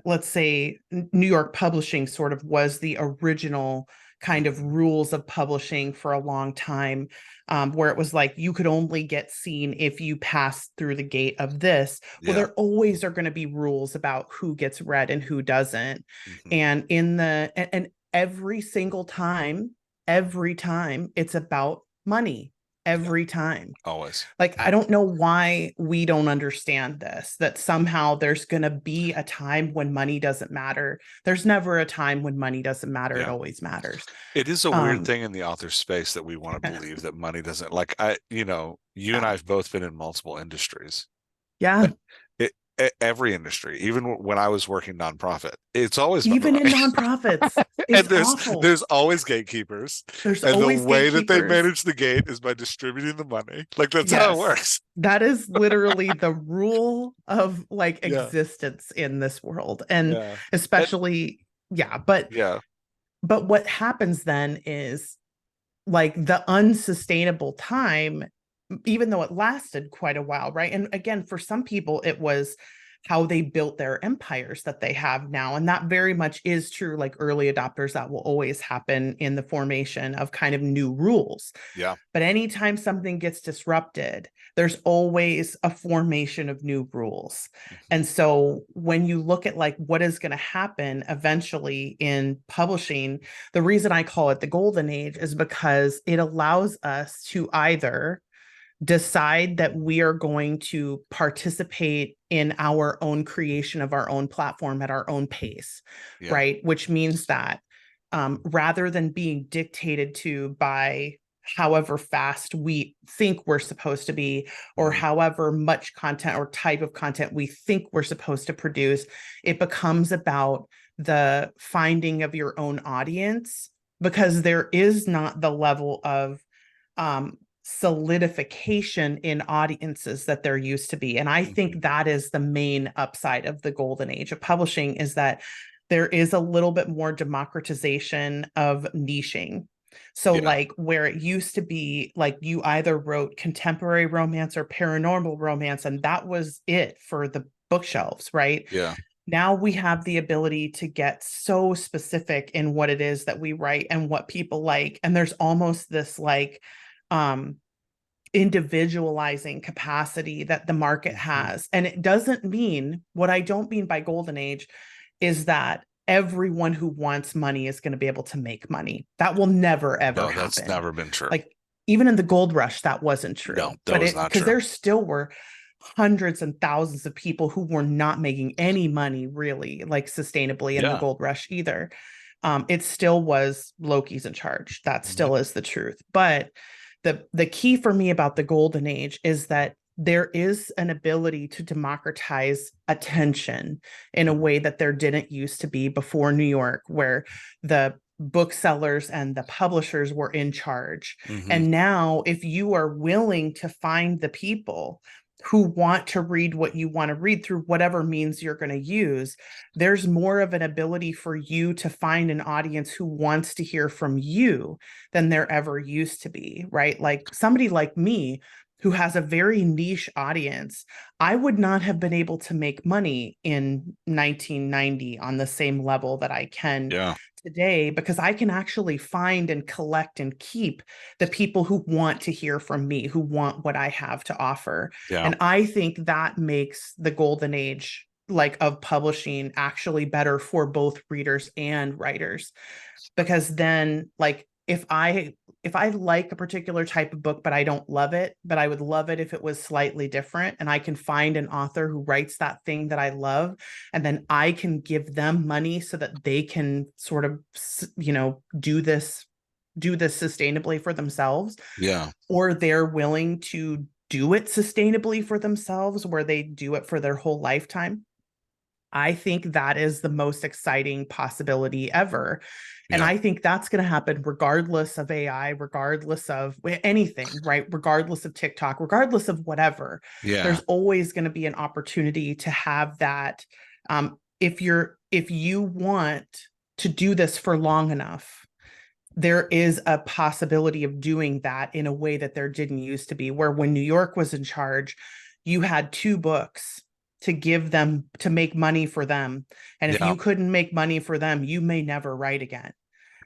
let's say, New York Publishing sort of was the original kind of Mhm. rules of publishing for a long time, where it was like you could only get seen if you passed through the gate of this. Well, Yeah. there always are going to be rules about who gets read and who doesn't. Hmm. And every time it's about money, Yeah. every time. Always. Like, I don't know why we don't understand this, that somehow there's going to be a time when money doesn't matter. There's never a time when money doesn't matter. It Yeah. always matters. It is a weird Um, thing in the author space that we want to believe that money doesn't, like, you and yeah. I have both been in multiple industries. Yeah. It, every industry, even when I was working nonprofit, it's always about the Even in money. nonprofits, And it's awful. there's always gatekeepers, There's and the always way that they gatekeepers. manage the gate is by distributing the money. Like that's how it Yes. works. That is literally the rule of like Yeah. existence in this world. And Yeah. And especially, yeah, but yeah. what happens then is like the unsustainable time, even though it lasted quite a while, right? And again, for some people, it was how they built their empires that they have now. And that very much is true. Like early adopters, that will always happen in the formation of kind of new rules. Yeah. But anytime something gets disrupted, there's always a formation of new rules. Mhm. And so when you look at like what is going to happen eventually in publishing, the reason I call it the golden age is because it allows us to either decide that we are going to participate in our own creation of our own platform at our own pace, Yeah. right? Which means that rather than being dictated to by however fast we think we're supposed to be, or Mhm. however much content or type of content we think we're supposed to produce, it becomes about the finding of your own audience, because there is not the level of solidification in audiences that there used to be. And I think Mhm. that is the main upside of the golden age of publishing, is that there is a little bit more democratization of niching. So Yeah. like where it used to be like you either wrote contemporary romance or paranormal romance, and that was it for the bookshelves, right? Yeah. Now we have the ability to get so specific in what it is that we write and what people like. And there's almost this like um individualizing capacity that the market Mhm. has. And it doesn't mean, what I don't mean by golden age is that everyone who wants money is going to be able to make money. That will never, ever No, that's happen. never been true. Like, even in the gold rush, that wasn't No, true. that But was it, not because true. there still were hundreds and thousands of people who were not making any money really, like sustainably in the Yeah. gold rush either. It still was Loki's in charge. That Mhm. still is the truth. But the key for me about the golden age is that there is an ability to democratize attention in a Mhm. way that there didn't used to be before New York, where the booksellers and the publishers were in charge. Mhm. And now, if you are willing to find the people who want to read what you want to read through whatever means you're going to use, there's more of an ability for you to find an audience who wants to hear from you than there ever used to be, right? Like somebody like me who has a very niche audience, I would not have been able to make money in 1990 on the same level that I can Yeah. today, because I can actually find and collect and keep the people who want to hear from me, who want what I have to offer. Yeah. And I think that makes the golden age like of publishing actually better for both readers and writers, because then like if I like a particular type of book but I don't love it, but I would love it if it was slightly different, and I can find an author who writes that thing that I love, and then I can give them money so that they can sort of do this sustainably for themselves, Yeah. or they're willing to do it sustainably for themselves where they do it for their whole lifetime. I think that is the most exciting possibility ever. And Yeah. I think that's going to happen regardless of AI, regardless of anything, right? Regardless of TikTok, regardless of whatever. Yeah. There's always going to be an opportunity to have that. If you want to do this for long enough, there is a possibility of doing that in a way that there didn't used to be, where when New York was in charge, you had two books to give them to make money for them. And if Yeah. you couldn't make money for them, you may never write again.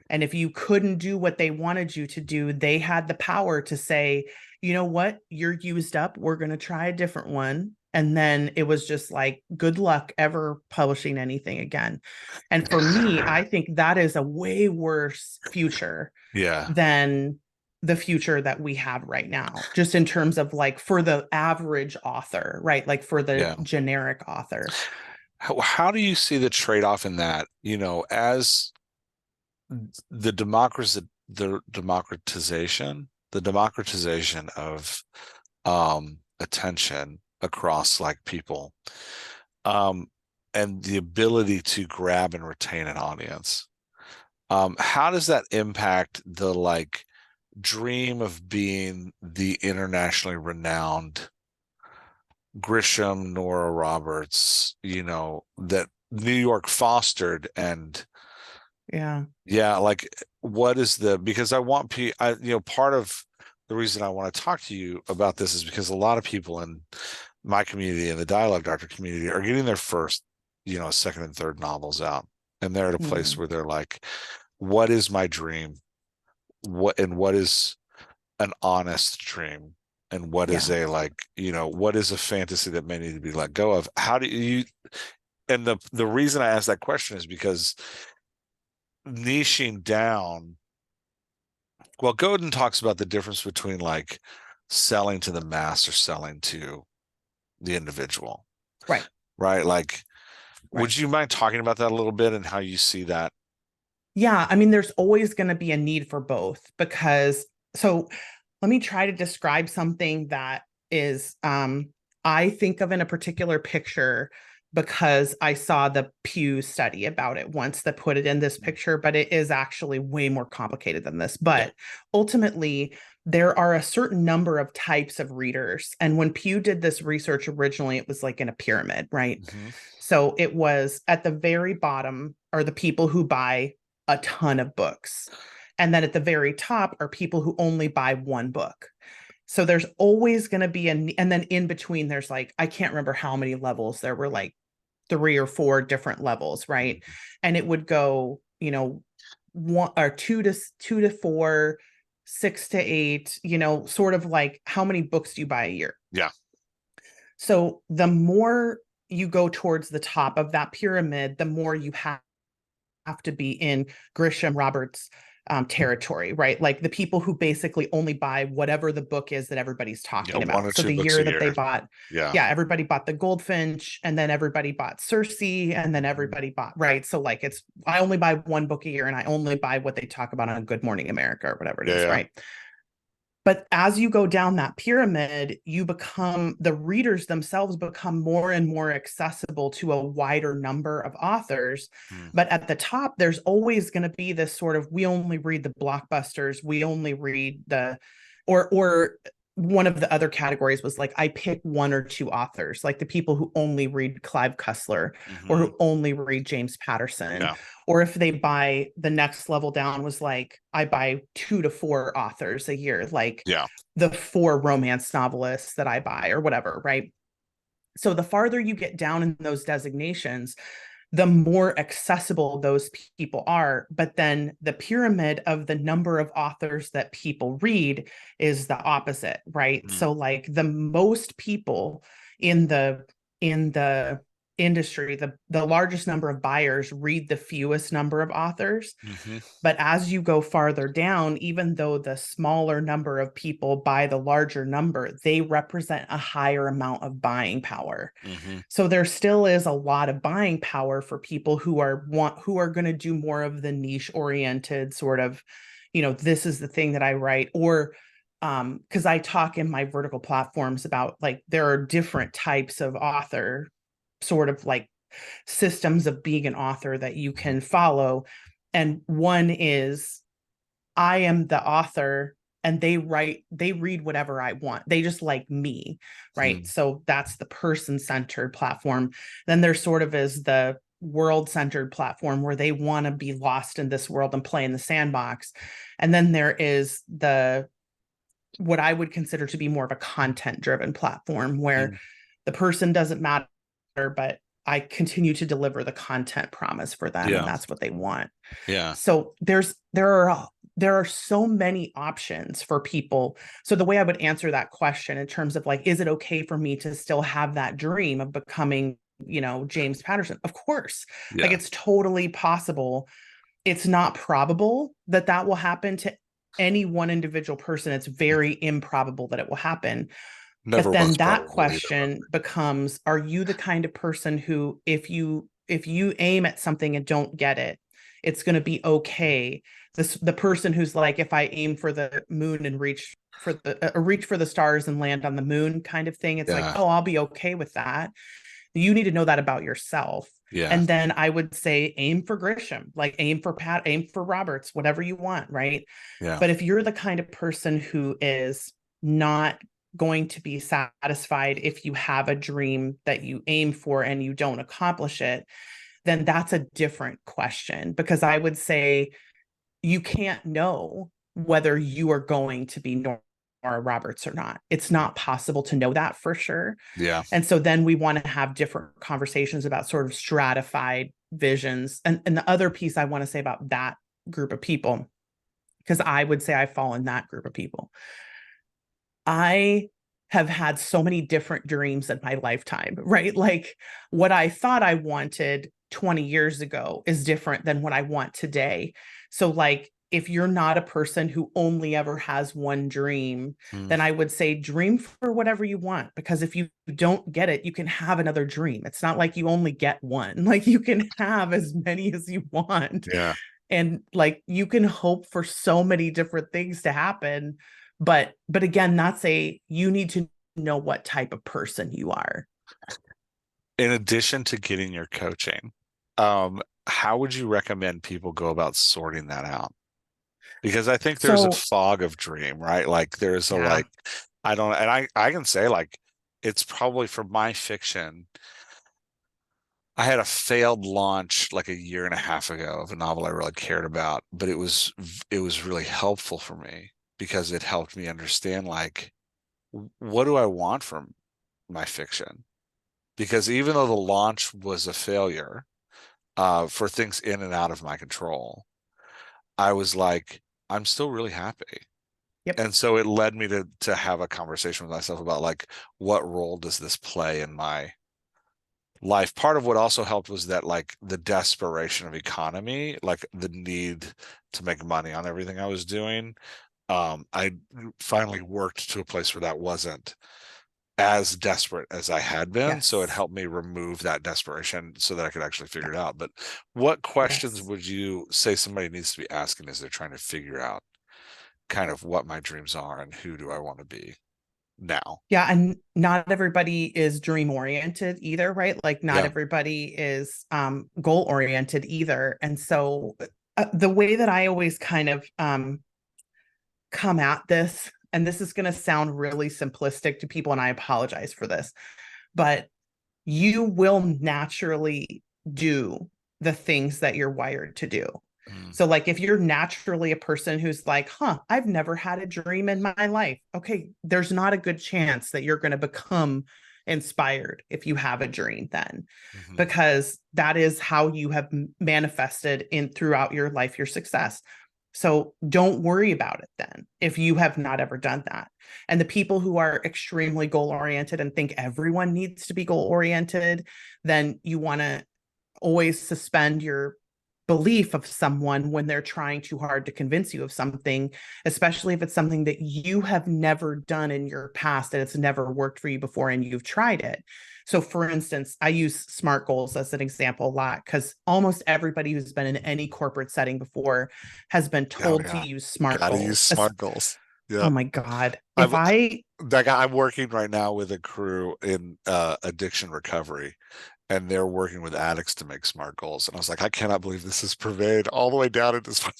And if you couldn't do what they wanted you to do, they had the power to say, you know what, you're used up. We're going to try a different one. And then it was just like, good luck ever publishing anything again. And for me, I think that is a way worse future Yeah. than the future that we have right now, just in terms of like for the average author, right? Like for the Yeah. generic author. How do you see the trade-off in that, as the democracy, the democratization of attention across like people, um, and the ability to grab and retain an audience. How does that impact the like dream of being the internationally renowned Grisham, Nora Roberts, that New York fostered? And Yeah. yeah, like what is because I want part of the reason I want to talk to you about this is because a lot of people in my community and the dialogue doctor community are getting their first, second and third novels out. And they're at a place Mm. where they're like, what is my dream? What is an honest dream? And what is Yeah. what is a fantasy that may need to be let go of? How do you, and the reason I ask that question is because niching down, well, Godin talks about the difference between like selling to the mass or selling to the individual, Right. right? Like, Right. would you mind talking about that a little bit and how you see that? Yeah, I mean, there's always going to be a need for both, because so let me try to describe something that is I think of in a particular picture because I saw the Pew study about it once that put it in this picture, but it is actually way more complicated than this. Yeah. But ultimately, there are a certain number of types of readers. And when Pew did this research originally, it was like in a pyramid, right? Hmm. So it was at the very bottom are the people who buy a ton of books. And then at the very top are people who only buy one book. So there's always going to be and then in between, there's like, I can't remember how many levels. There were like three or four different levels, right? And it would go, one or two to four, 6 to 8, sort of like how many books do you buy a year? Yeah. So the more you go towards the top of that pyramid, the more you have to be in Grisham Roberts territory, right? Like the people who basically only buy whatever the book is that everybody's Yeah. talking One about. or So two the books year a that they year. bought, Yeah. yeah, everybody bought the Goldfinch, and then everybody bought Circe, and then Mhm. everybody bought, right? So like I only buy one book a year, and I only buy what they talk about on Good Morning America or whatever it Yeah. is, Yeah. right? But as you go down that pyramid, the readers themselves become more and more accessible to a wider number of authors. Mm. But at the top, there's always going to be this sort of, we only read the blockbusters, we only read or one of the other categories was like, I pick one or two authors, like the people who only read Clive Cussler or Hmm. who only read James Patterson. Yeah. Or if they buy the next level down was like, I buy 2 to 4 authors a year, like Yeah. the 4 romance novelists that I buy or whatever, right? So the farther you get down in those designations, the more accessible those people are. But then the pyramid of the number of authors that people read is the opposite, right? Mm. So like the most people in the industry, the largest number of buyers read the fewest number of authors. Hmm. But as you go farther down, even though the smaller number of people buy the larger number, they represent a higher amount of buying power. Hmm. So there still is a lot of buying power for people who are going to do more of the niche oriented sort of, this is the thing that I write, or because I talk in my vertical platforms about like there are different types of author, sort of like systems of being an author that you Hmm. can follow. And one is, I am the author and they read whatever I want. They just like me, right? Mm. So that's the person-centered platform. Then there sort of is the world-centered platform where they want to be lost in this world and play in the sandbox. And then there is the what I would consider to be more of a content-driven platform where Mm. the person doesn't matter, but I continue to deliver the content promise for them, and Yeah. that's what they want. Yeah. So there are so many options for people. So the way I would answer that question in terms of like, is it okay for me to still have that dream of becoming, James Patterson? Of course. Like Yeah. it's totally possible. It's not probable that that will happen to any one individual person. It's very improbable that it will happen. Never But then was that probable either. question becomes, are you the kind of person who, if you aim at something and don't get it, it's going to be okay? The person who's like, if I aim for the moon and reach for the stars and land on the moon kind of thing, it's like, Yeah. oh, I'll be okay with that. You need to know that about yourself. Yeah. And then I would say aim for Grisham, like aim for Roberts, whatever you want, right? Yeah. But if you're the kind of person who is not going to be satisfied if you have a dream that you aim for and you don't accomplish it, then that's a different question. Because I would say you can't know whether you are going to be Nora Roberts or not. It's Mhm. not possible to know that for sure. Yeah. And so then we want to have different conversations about sort of stratified visions. And the other piece I want to say about that group of people, because I would say I fall in that group of people. I have had so many different dreams in my lifetime, right? Like what I thought I wanted 20 years ago is different than what I want today. So, like, if you're not a person who only ever has one dream, Mm. then I would say dream for whatever you want. Because if you don't get it, you can have another dream. It's not like you only get one, like, you can have as many as you want. Yeah. And like you can hope for so many different things to happen, but again, that's a you need to know what type of person you are. In addition to getting your coaching, how would you recommend people go about sorting that out? Because I think there's a So fog of dream, right? Like there's a yeah. like I don't and I can say like it's probably for my fiction. I had a failed launch like a year and a half ago of a novel I really cared about, but it was really helpful for me because it helped me understand like what do I want from my fiction? Because even though the launch was a failure, for things in and out of my control, I was like, I'm still really happy. Yep. And so it led me to have a conversation with myself about like, what role does this play in my life? Part of what also helped was that like the desperation of economy, like the need to make money on everything I was doing. I finally worked to a place where that wasn't as desperate as I had been. So it Yes. helped me remove that desperation so that I could actually figure it out. But what questions Yes. would you say somebody needs to be asking as they're trying to figure out kind of what my dreams are and who do I want to be now? Yeah, and not everybody is dream oriented either, right? Like not Yeah. everybody is goal oriented either. And so the way that I always kind of come at this, and this is going to sound really simplistic to people, and I apologize for this, but you will naturally do the things that you're wired to do. Mm, So, like, if you're naturally a person who's like, I've never had a dream in my life, okay, there's not a good chance that you're going to become inspired if you have a dream then, hmm because that is how you have manifested in throughout your life your success. So don't worry about it then if you have not ever done that. And the people who are extremely goal oriented and think everyone needs to be goal oriented, then you want to always suspend your belief of someone when they're trying too hard to convince you of something, especially if it's something that you have never done in your past and it's never worked for you before and you've tried it. So, for instance, I use SMART goals as an example a lot because almost everybody who's been in any corporate setting before has been Oh told to yeah. use SMART Gotta use goals. smart goals. Oh Yeah. my God. If I've I, I'm working right now with a crew in addiction recovery, and they're working with addicts to make smart goals. And I was like, I cannot believe this has pervaded all the way down into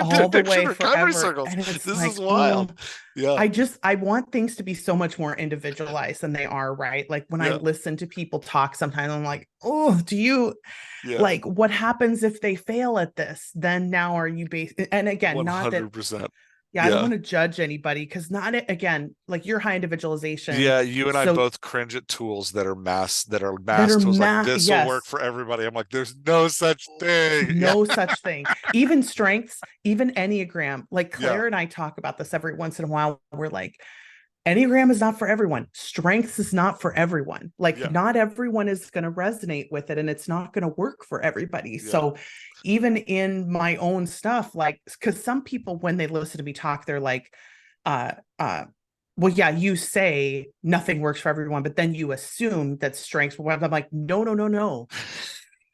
all the addiction way recovery forever, circles. and it's This is like, wild. Yeah. I want things to be so much more individualized than they are, right? Like when I Yeah. listen to people talk sometimes I'm like, oh, do you Yeah. like what happens if they fail at this? Then now are you based, and again, not that, 100%. yeah, I don't Yeah. want to judge anybody because not it again, like your high individualization. Yeah, you and I So both cringe at tools that are that mass are tools like this will work yes, for everybody. I'm like, there's no such thing. Yeah. no such thing. Even strengths, even Enneagram. Like Yeah. Claire and I talk about this every once in a while. We're like, Enneagram is not for everyone. Strengths is not for everyone. Like, Yeah. not everyone is going to resonate with it and it's not going to work for everybody. Yeah. So, even in my own stuff, like, because some people, when they listen to me talk, they're like, uh, uh, well, yeah, you say nothing works for everyone, but then you assume that strengths. I'm like, no, no, no, no,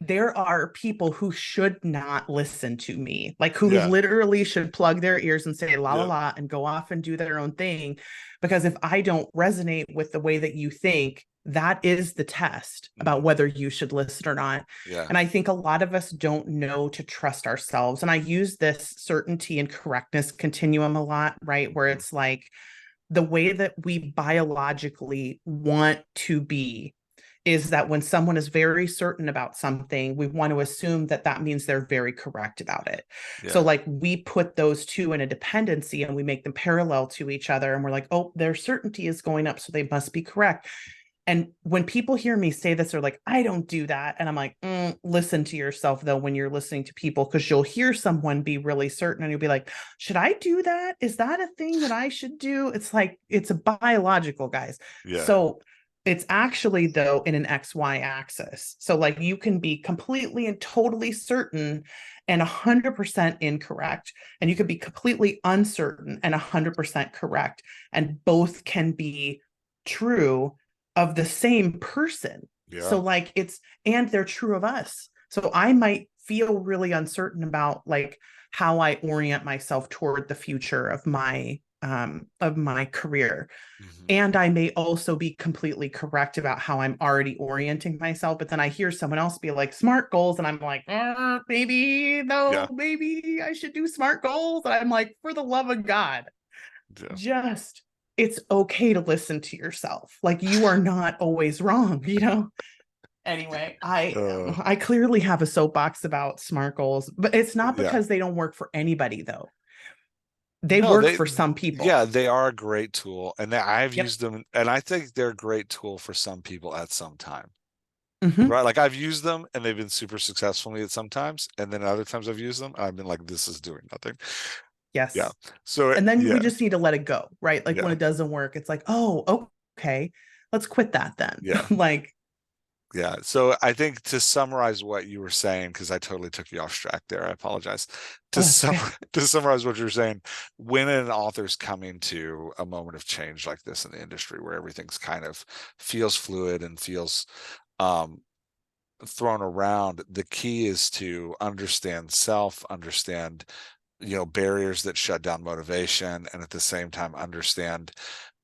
there are people who should not listen to me, like who Yeah. literally should plug their ears and say la la Yeah. la and go off and do their own thing. Because if I don't resonate with the way that you think, that is the test about hmm whether you should listen or not. Yeah. And I think a lot of us don't know to trust ourselves. And I use this certainty and correctness continuum a lot, right? Where hmm it's like the way that we biologically want to be is that when someone is very certain about something, we want to assume that that means they're very correct about it. So, Yeah. like, we put those two in a dependency and we make them parallel to each other. And we're like, oh, their certainty is going up. So they must be correct. And when people hear me say this, they're like, I don't do that. And I'm like, listen to yourself, though, when you're listening to people, because you'll hear someone be really certain and you'll be like, should I do that? Is that a thing that I should do? It's like, it's a biological, guys. Yeah. So it's actually, though, in an XY axis. So, like, you can be completely and totally certain and 100% incorrect. And you could be completely uncertain and 100% correct. And both can be true of the same person. So Yeah. like and they're true of us. So I might feel really uncertain about like how I orient myself toward the future of my career. hmm And I may also be completely correct about how I'm already orienting myself. But then I hear someone else be like smart goals, and I'm like, maybe Yeah. no, maybe I should do smart goals. And I'm like, for the love of God, Yeah. just it's okay to listen to yourself. Like you are not always wrong, you know? Anyway, Uh, I clearly have a soapbox about smart goals, but it's not yeah. because they don't work for anybody though. They No, work for some people. yeah, they are a great tool, and I've Yep. used them, and I think they're a great tool for some people at some time. Mm-hmm. Right? Like I've used them, and they've been super successful for me at sometimes, and then other times I've used them, and I've been like, this is doing nothing. Yes. Yeah. So And then we yeah, just need to let it go, right? Like when yeah, it doesn't work, it's like, oh, okay, let's quit that then. yeah. Like, Yeah. So I think to summarize what you were saying, because I totally took you off track there, I apologize. oh, that's okay. To summarize what you're saying, when an author's coming to a moment of change like this in the industry where everything's kind of feels fluid and feels um, thrown around, the key is to understand self, understand, barriers that shut down motivation, and at the same time understand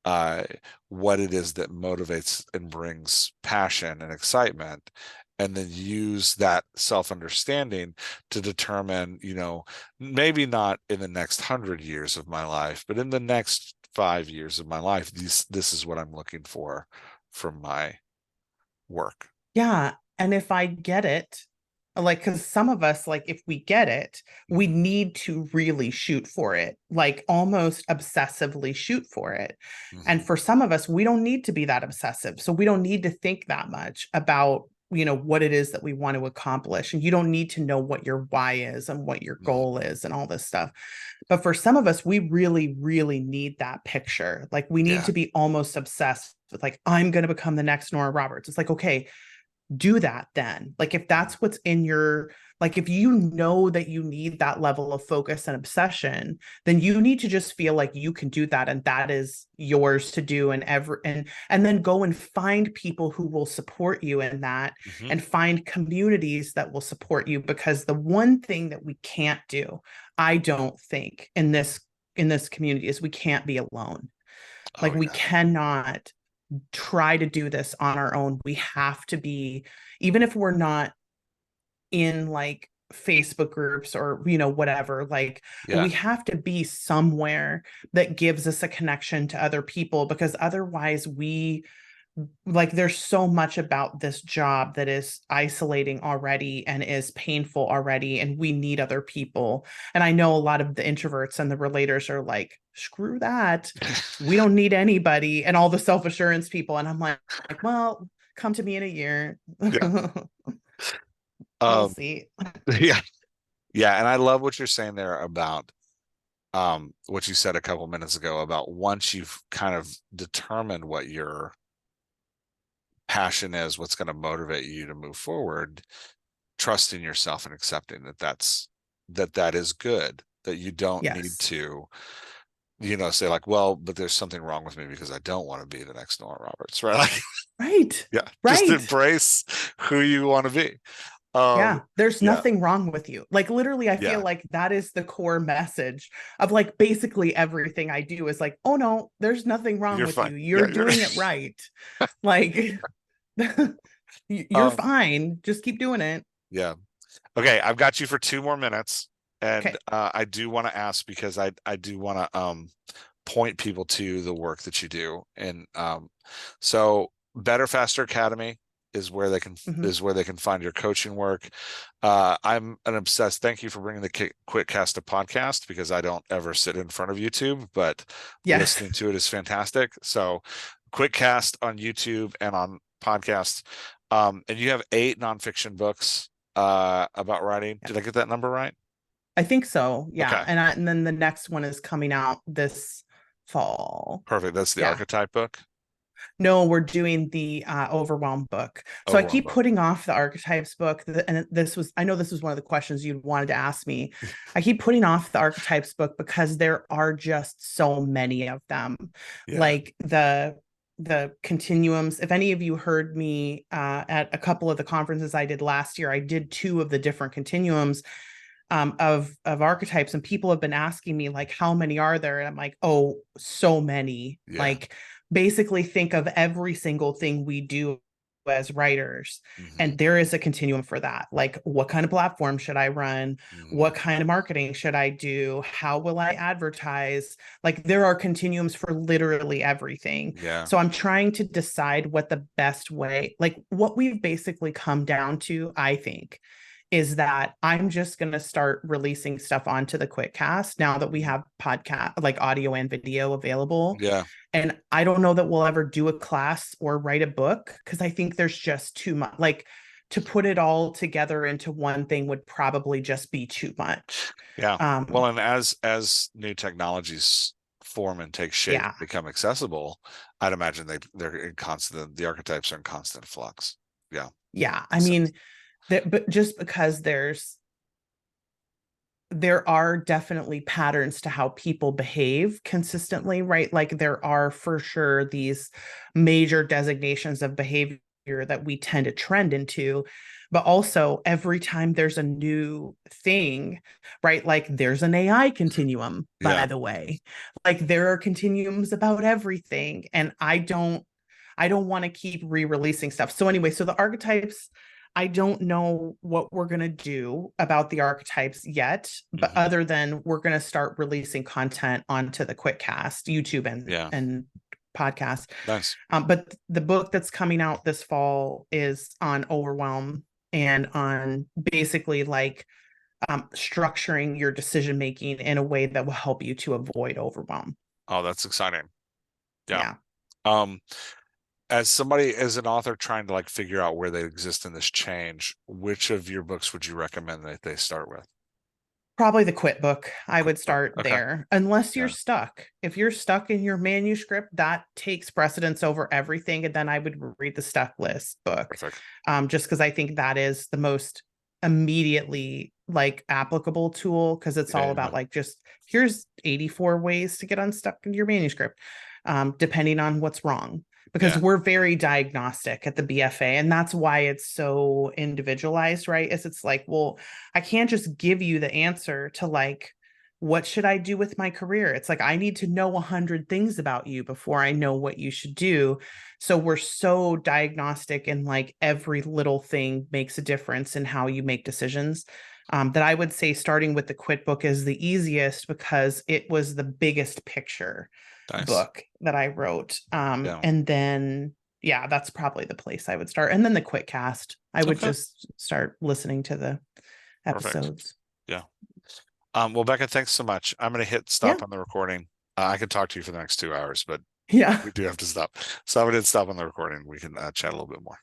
uh, what it is that motivates and brings passion and excitement, and then use that self-understanding to determine, maybe not in the next 100 years of my life, but in the next 5 years of my life, this is what I'm looking for from my work. Yeah. And if I get it, like, because some of us, like, if we get it, we Hmm. need to really shoot for it, like almost obsessively shoot for it. And Hmm. for some of us, we don't need to be that obsessive. So we don't need to think that much about, what it is that we want to accomplish. And you don't need to know what your why is and what your goal Hmm. is and all this stuff. But for some of us, we really, really need that picture. Like, we need Yeah. to be almost obsessed with, like, I'm going to become the next Nora Roberts. It's like, okay, do that then. Like, if Mhm. that's what's in your, like, if you know that you need that level of focus and obsession, then you need to just feel like you can do that and that is yours to do. And then go and find people who will support you in that, Hmm. and find communities that will support you, because the one thing that we can't do, I don't think, in this community, is we can't be alone. Like, Oh we yeah. cannot try to do this on our own. We have to be, even if we're not in like Facebook groups or, whatever, like, Yeah. we have to be somewhere that gives us a connection to other people, because otherwise we, like, there's so much about this job that is isolating already and is painful already, and we need other people. And I know a lot of the introverts and the relators are like, screw that, we don't need anybody, and all the self-assurance people, and I'm like, well, come to me in a year. Yeah. We'll Um, see. yeah. Yeah. And I love what you're saying there about what you said a couple minutes ago about once you've kind of determined what your passion is, what's going to motivate you to move forward, trusting yourself and accepting that is good, that you don't need Yes. to, say like, well, but there's something wrong with me because I don't want to be the next Nora Roberts, right? Like, Right. yeah, just Right. embrace who you want to be. Um, Yeah, there's yeah, nothing wrong with you. Like, literally, I feel yeah, like that is the core message of, like, basically everything I do is like, oh no, there's nothing wrong you're with fine. you. Yeah, You're you're doing it right. Like, you're um, fine. Just keep doing it. yeah. Okay, I've got you for 2 more minutes, and Okay. I do want to ask because I do want to point people to the work that you do, and so Better Faster Academy is where they can Mhm. find your coaching work. I'm an obsessed. Thank you for bringing the Quick Cast to podcast because I don't ever sit in front of YouTube, but Yes. listening to it is fantastic. So, Quick Cast on YouTube and on podcasts. And you have 8 nonfiction books about writing. Yeah. Did I get that number right? I think so. Yeah. Okay, And then the next one is coming out this fall. perfect. That's the Yeah. archetype book. No, we're doing the Overwhelm book. So I Overwhelm keep book. putting off the archetypes book. And I know this was one of the questions you wanted to ask me. I keep putting off the archetypes book because there are just so many of them. Yeah. Like the continuums. If any of you heard me at a couple of the conferences I did last year, I did two of the different continuums of archetypes, and people have been asking me, like, how many are there, and I'm like, oh, so many. Yeah. Like, basically think of every single thing we do as writers, Hmm. and there is a continuum for that. Like, what kind of platform should I run? Hmm. What kind of marketing should I do? How will I advertise? Like, there are continuums for literally everything. Yeah. So I'm trying to decide what the best way, like, what we've basically come down to, I think, is that I'm just going to start releasing stuff onto the Quickcast now that we Mhm. have podcast, like, audio and video available. Yeah. And I don't know that we'll ever do a class or write a book, because I think there's just too much. Like, to put it all together into one thing would probably just be too much. Yeah. Um, Well, and as new technologies form and take shape yeah, and become accessible, I'd imagine they're in constant, the archetypes are in constant flux. Yeah. yeah. I Makes sense. mean, that, but just because there are definitely patterns to how people behave consistently, right? Like there are for sure these major designations of behavior that we tend to trend into. But also, every time there's a new thing, right? Like there's an AI continuum, by Yeah. the way. Like there are continuums about everything. And I don't want to keep re-releasing stuff. So anyway, so the archetypes, I don't know what we're going to do about the archetypes yet, but Hmm. other than we're going to start releasing content onto the Quickcast, YouTube Yeah. and podcast. Nice. But the book that's coming out this fall is on overwhelm and on basically like structuring your decision making in a way that will help you to avoid overwhelm. Oh, that's exciting. Yeah. Yeah. Um, as somebody, as an author trying to like figure out where they exist in this change, which of your books would you recommend that they start with? Probably the quit book. I would Book. start Okay. there, unless you're Yeah. stuck. If you're stuck in your manuscript, that takes precedence over everything. And then I would read the stuck list book, Perfect. just because I think that is the most immediately like applicable tool because it's Yeah. all Yeah. about like just here's 84 ways to get unstuck in your manuscript, depending on what's wrong because Yeah. we're very diagnostic at the BFA and that's why it's so individualized, right? Is it's like, well, I can't just give you the answer to like what should I do with my career? It's like I need to know 100 things about you before I know what you should do. So we're so diagnostic and like every little thing makes a difference in how you make decisions. That I would say starting with the quit book is the easiest because it was the biggest picture Nice. book that I wrote. Yeah. And then, yeah, that's probably the place I would start. And then the quick cast, I would Okay. just start listening to the Perfect. episodes. Yeah. Well, Becca, thanks so much. I'm going to hit Yeah. stop on the recording. I could talk to you for the next 2 hours, but Yeah. we do have to stop. So I'm going to hit stop on the recording. We can chat a little bit more.